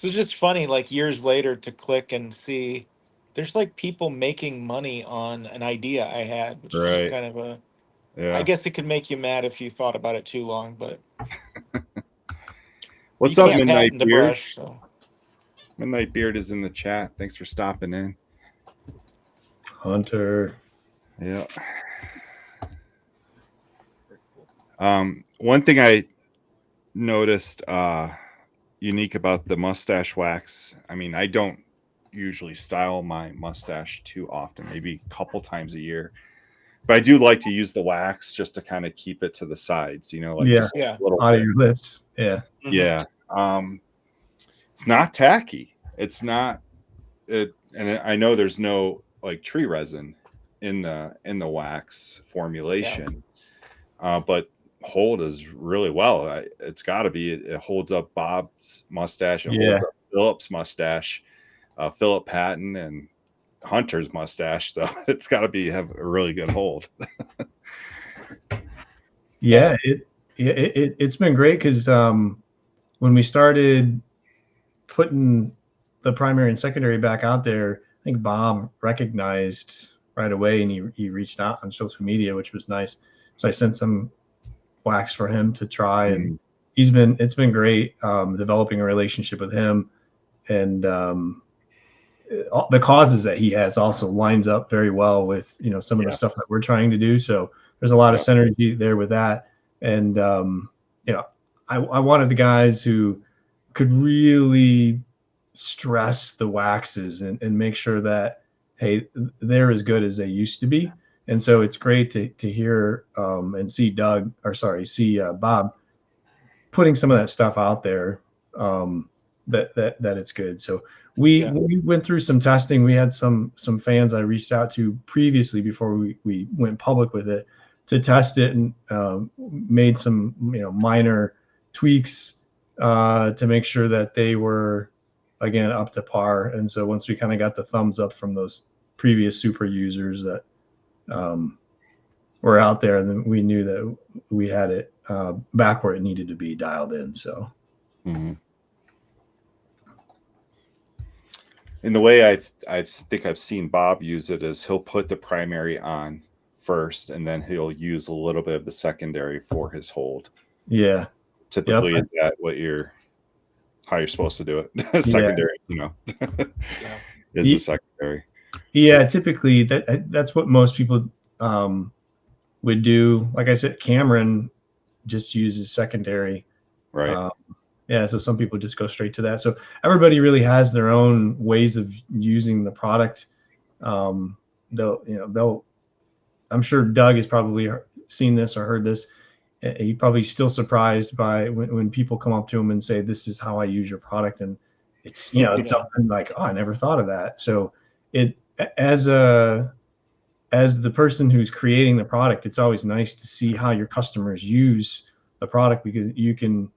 it's just funny, like years later, to click and see there's like people making money on an idea I had, which is just kind of I guess it could make you mad if you thought about it too long, but what's you up, can't Midnight patent a Beard? brush, so. Midnight Beard is in the chat. Thanks for stopping in. Hunter. Yeah. One thing I noticed unique about the mustache wax, I mean, I don't usually style my mustache too often, maybe a couple times a year, but I do like to use the wax just to kind of keep it to the sides, like just a little out bit. of your lips. Yeah. Yeah. It's not tacky. It's not it, and I know there's no like tree resin in the wax formulation, but hold is really well. It's got to be. It holds up Bob's mustache. It holds up Philip's mustache, Philip Patton, and Hunter's mustache. So it's got to have a really good hold. It's been great because when we started putting the primary and secondary back out there, I think Bob recognized right away, and he reached out on social media, which was nice. So I sent some wax for him to try, and it's been great developing a relationship with him, and the causes that he has also lines up very well with some of the stuff that we're trying to do. So there's a lot of synergy there with that, and I wanted the guys who could really stress the waxes and make sure that, hey, they're as good as they used to be. And so it's great to hear and see Bob putting some of that stuff out there, that it's good. So we went through some testing. We had some fans I reached out to previously before we went public with it to test it, and made some minor tweaks to make sure that they were, again, up to par. And so once we kind of got the thumbs up from those previous super users that were out there, and then we knew that we had it back where it needed to be dialed in. So in the way I think I've seen Bob use it is he'll put the primary on first, and then he'll use a little bit of the secondary for his hold. Yeah. Typically, is that how you're supposed to do it? Secondary, is the secondary. Yeah, typically that's what most people would do. Like I said, Cameron just uses secondary. Right. So some people just go straight to that. So everybody really has their own ways of using the product. I'm sure Doug has probably seen this or heard this. He's probably still surprised by when people come up to him and say, "This is how I use your product," and it's it's something like, "Oh, I never thought of that." So as the person who's creating the product, it's always nice to see how your customers use the product, because you can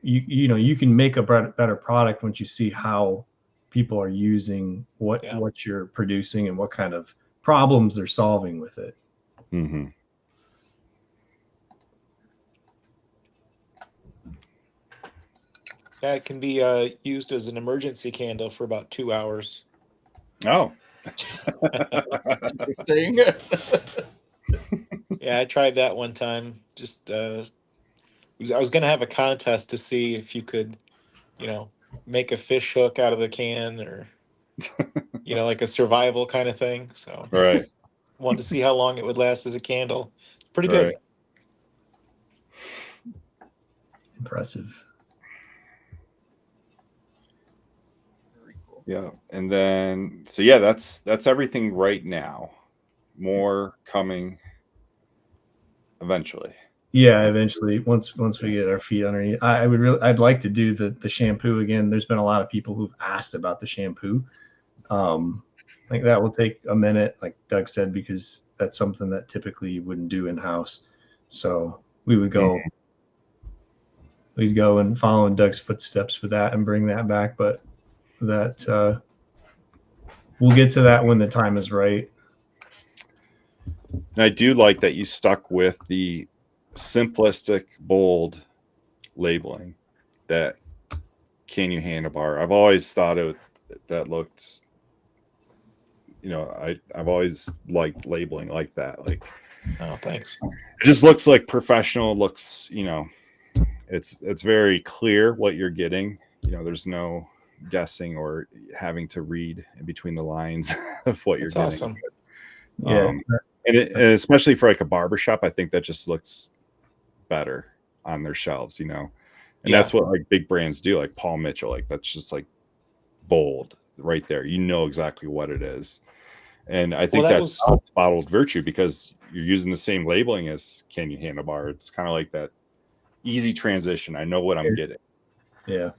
make a better product once you see how people are using what you're producing and what kind of problems they're solving with it. Mm-hmm. Yeah, it can be used as an emergency candle for about 2 hours. Oh. Thing. Yeah, I tried that one time. Just I was going to have a contest to see if you could, make a fish hook out of the can, or like a survival kind of thing. So right. Wanted to see how long it would last as a candle. Pretty good. Impressive. Yeah, and then that's everything right now. More coming eventually. Yeah, eventually, once we get our feet underneath. I'd like to do the shampoo again. There's been a lot of people who've asked about the shampoo. I think that will take a minute, like Doug said, because that's something that typically you wouldn't do in house. So we'd go and follow in Doug's footsteps with that and bring that back. But that we'll get to that when the time is right. And I do like that you stuck with the simplistic, bold labeling that Can You Handlebar. I've always thought that looked, I've always liked labeling like that. Like, oh, thanks. It just looks like professional. Looks, it's very clear what you're getting. There's no guessing or having to read in between the lines of what you're getting. Awesome. Yeah. And especially for like a barbershop, I think that just looks better on their shelves, and that's what like big brands do, like Paul Mitchell, like that's just like bold right there. Exactly what it is. And I think that's bottled virtue, because you're using the same labeling as Can You Handlebar. It's kind of like that easy transition. I know what I'm getting. Yeah.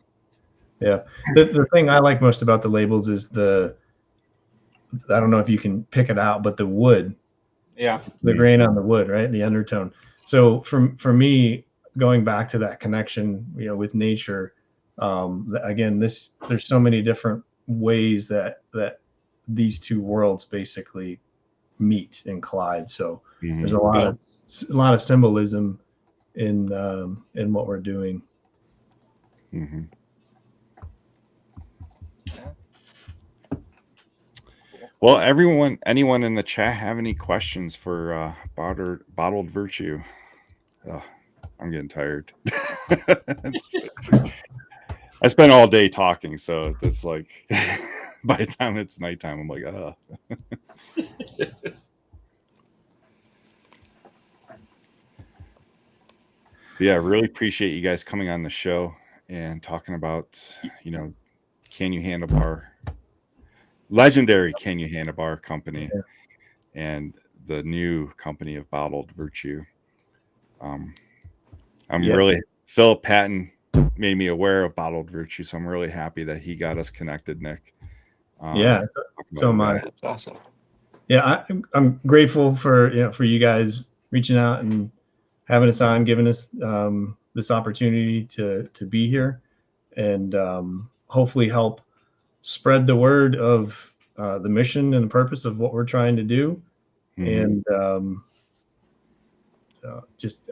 Yeah. The thing I like most about the labels is I don't know if you can pick it out, but the wood. Yeah. The grain on the wood, right? The undertone. So for me, going back to that connection, with nature, again, there's so many different ways that these two worlds basically meet and collide. So there's a lot of symbolism in what we're doing. Mm-hmm. Well, anyone in the chat have any questions for bottled virtue? Oh, I'm getting tired. I spent all day talking, so it's like by the time it's nighttime, I'm like, oh. Yeah, I really appreciate you guys coming on the show and talking about, Can You Handlebar, legendary Can You Handlebar company, and the new company of Bottled Virtue. Phil Patton made me aware of Bottled Virtue, so I'm really happy that he got us connected, Nick. So am I. That's awesome. Yeah, I'm grateful for you guys reaching out and having us on, giving us this opportunity to be here, and hopefully help spread the word of the mission and the purpose of what we're trying to do. And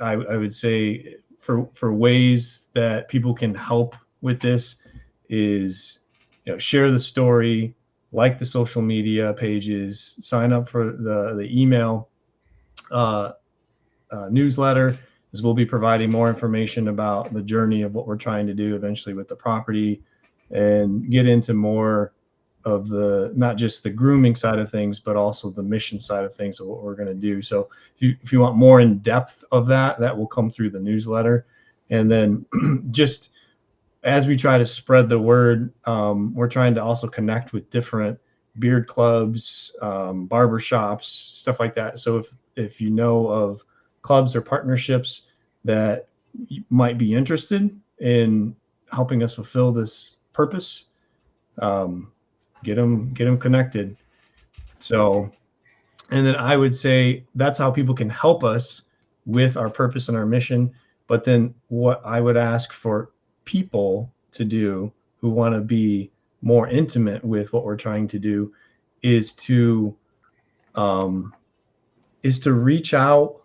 I would say for ways that people can help with this is, share the story, like the social media pages, sign up for the email newsletter, as we'll be providing more information about the journey of what we're trying to do eventually with the property, and get into more of not just the grooming side of things, but also the mission side of things of what we're going to do. So if you want more in depth of that will come through the newsletter. And then just as we try to spread the word, we're trying to also connect with different beard clubs, barber shops, stuff like that. So if you know of clubs or partnerships that might be interested in helping us fulfill this purpose, get them connected. So, and then I would say that's how people can help us with our purpose and our mission. But then what I would ask for people to do who want to be more intimate with what we're trying to do is to reach out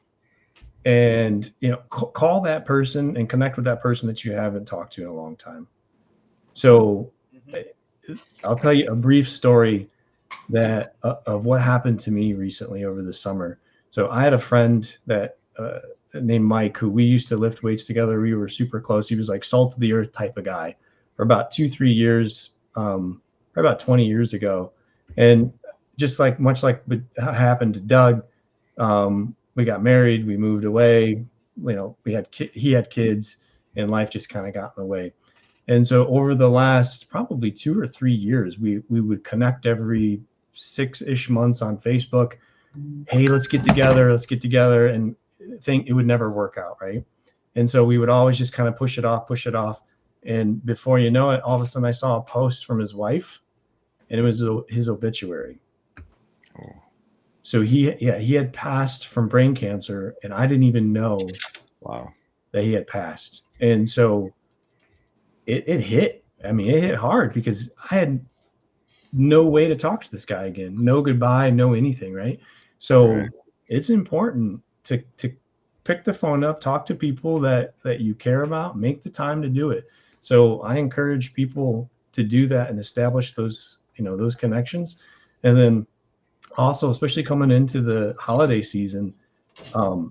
and call that person and connect with that person that you haven't talked to in a long time. So I'll tell you a brief story that of what happened to me recently over the summer. So I had a friend that named Mike, who we used to lift weights together. We were super close. He was like salt of the earth type of guy for about 2-3 years, probably about 20 years ago. And just much like what happened to Doug, we got married, we moved away, he had kids, and life just kind of got in the way. And so over the last probably 2 or 3 years, we would connect every 6-ish months on Facebook. Hey, let's get together, and think it would never work out, right? And so we would always just kind of push it off. And before you know it, all of a sudden I saw a post from his wife, and it was his obituary. Oh. So he had passed from brain cancer, and I didn't even know that he had passed. And so it hit. I mean, it hit hard because I had no way to talk to this guy again. No goodbye, no anything, right? So it's important to pick the phone up, talk to people that you care about, make the time to do it. So I encourage people to do that and establish those connections. And then also, especially coming into the holiday season,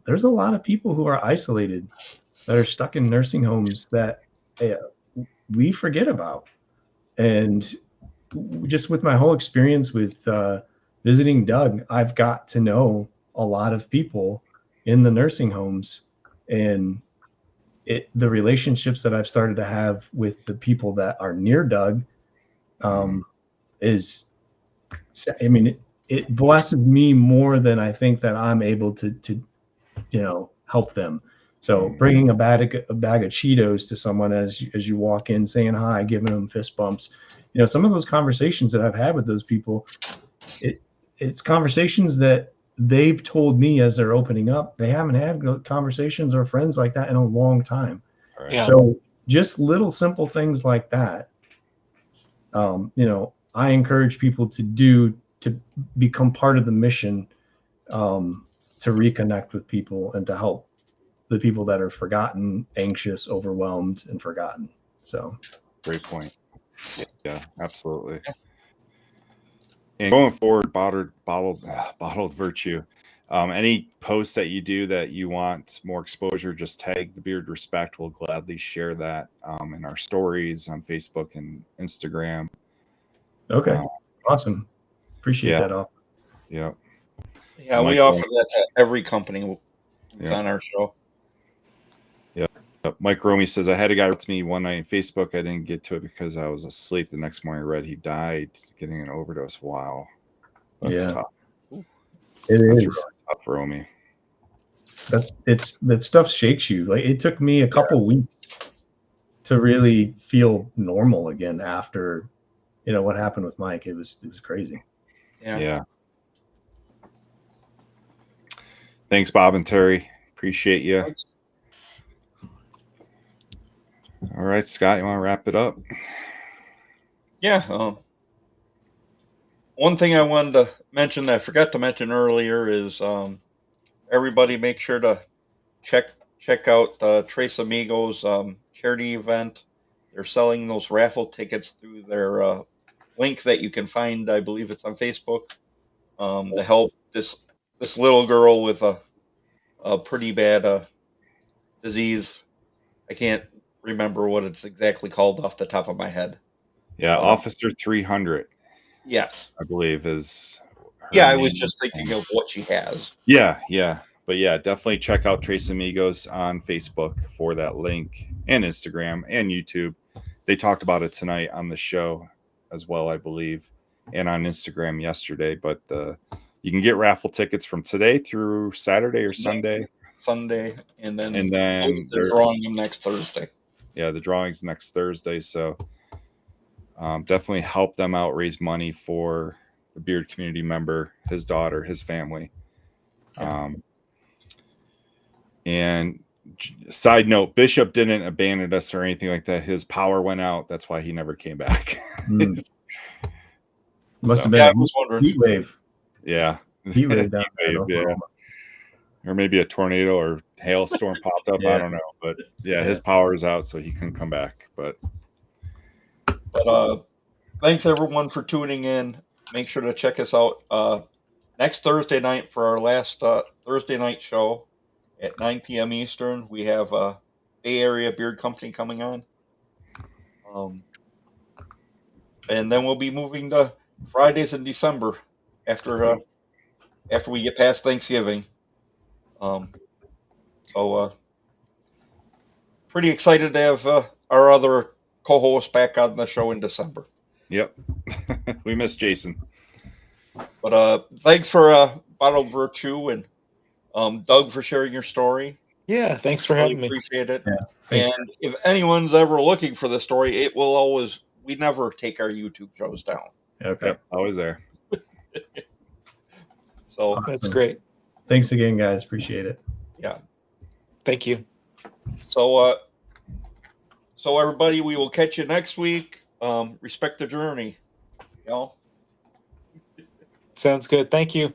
there's a lot of people who are isolated, that are stuck in nursing homes that we forget about. And just with my whole experience with visiting Doug, I've got to know a lot of people in the nursing homes, and the relationships that I've started to have with the people that are near Doug it blesses me more than I think that I'm able to help them. So bringing a bag of Cheetos to someone as you walk in, saying hi, giving them fist bumps, some of those conversations that I've had with those people, it's conversations that they've told me as they're opening up. They haven't had conversations or friends like that in a long time. Right. Yeah. So just little simple things like that, I encourage people to become part of the mission, to reconnect with people and to help the people that are forgotten, anxious, overwhelmed, and forgotten. So great point. Yeah, absolutely. And going forward, bottled virtue. Any posts that you do that you want more exposure, just tag the Beard Respect. We'll gladly share that in our stories on Facebook and Instagram. Okay, awesome. Appreciate that all. Yeah. Yeah, we offer that to every company who's on our show. Yeah. Mike Romy says, I had a guy write to me one night on Facebook. I didn't get to it because I was asleep. The next morning I read he died getting an overdose. Wow. That's tough. It is really tough, Romy. That stuff shakes you. Like, it took me a couple weeks to really feel normal again after, what happened with Mike. It was crazy. Yeah. Thanks, Bob and Terry. Appreciate you. Thanks. All right, Scott, you want to wrap it up? Yeah. One thing I wanted to mention that I forgot to mention earlier is everybody make sure to check out Tres Amigos charity event. They're selling those raffle tickets through their link that you can find. I believe it's on Facebook to help this little girl with a pretty bad disease. I can't remember what it's exactly called off the top of my head. Yeah, Officer 300. Yes, I believe is. I was just thinking of what she has. Yeah. But yeah, definitely check out Tres Amigos on Facebook for that link, and Instagram and YouTube. They talked about it tonight on the show as well, I believe, and on Instagram yesterday. But you can get raffle tickets from today through Saturday or Sunday. And then they're drawing them next Thursday. Yeah, the drawing's next Thursday. So definitely help them out, raise money for the Beard community member, his daughter, his family. And side note, Bishop didn't abandon us or anything like that. His power went out. That's why he never came back. Must have been a heat wave. Yeah. Heat wave down there. Or maybe a tornado or hailstorm popped up. I don't know. But his power is out, so he couldn't come back. But thanks everyone for tuning in. Make sure to check us out next Thursday night for our last Thursday night show at 9 p.m. Eastern. We have Bay Area Beard Company coming on. And then we'll be moving to Fridays in December after we get past Thanksgiving. So pretty excited to have our other co-host back on the show in December. Yep. We miss Jason. But thanks for Bottled Virtue and Doug for sharing your story. Yeah, thanks for having me. Appreciate it. Yeah, and if anyone's ever looking for the story, it will always. We never take our YouTube shows down. Okay. Yep, always there. So awesome. That's great. Thanks again, guys. Appreciate it. Yeah. Thank you. So everybody, we will catch you next week. Respect the journey. Sounds good. Thank you.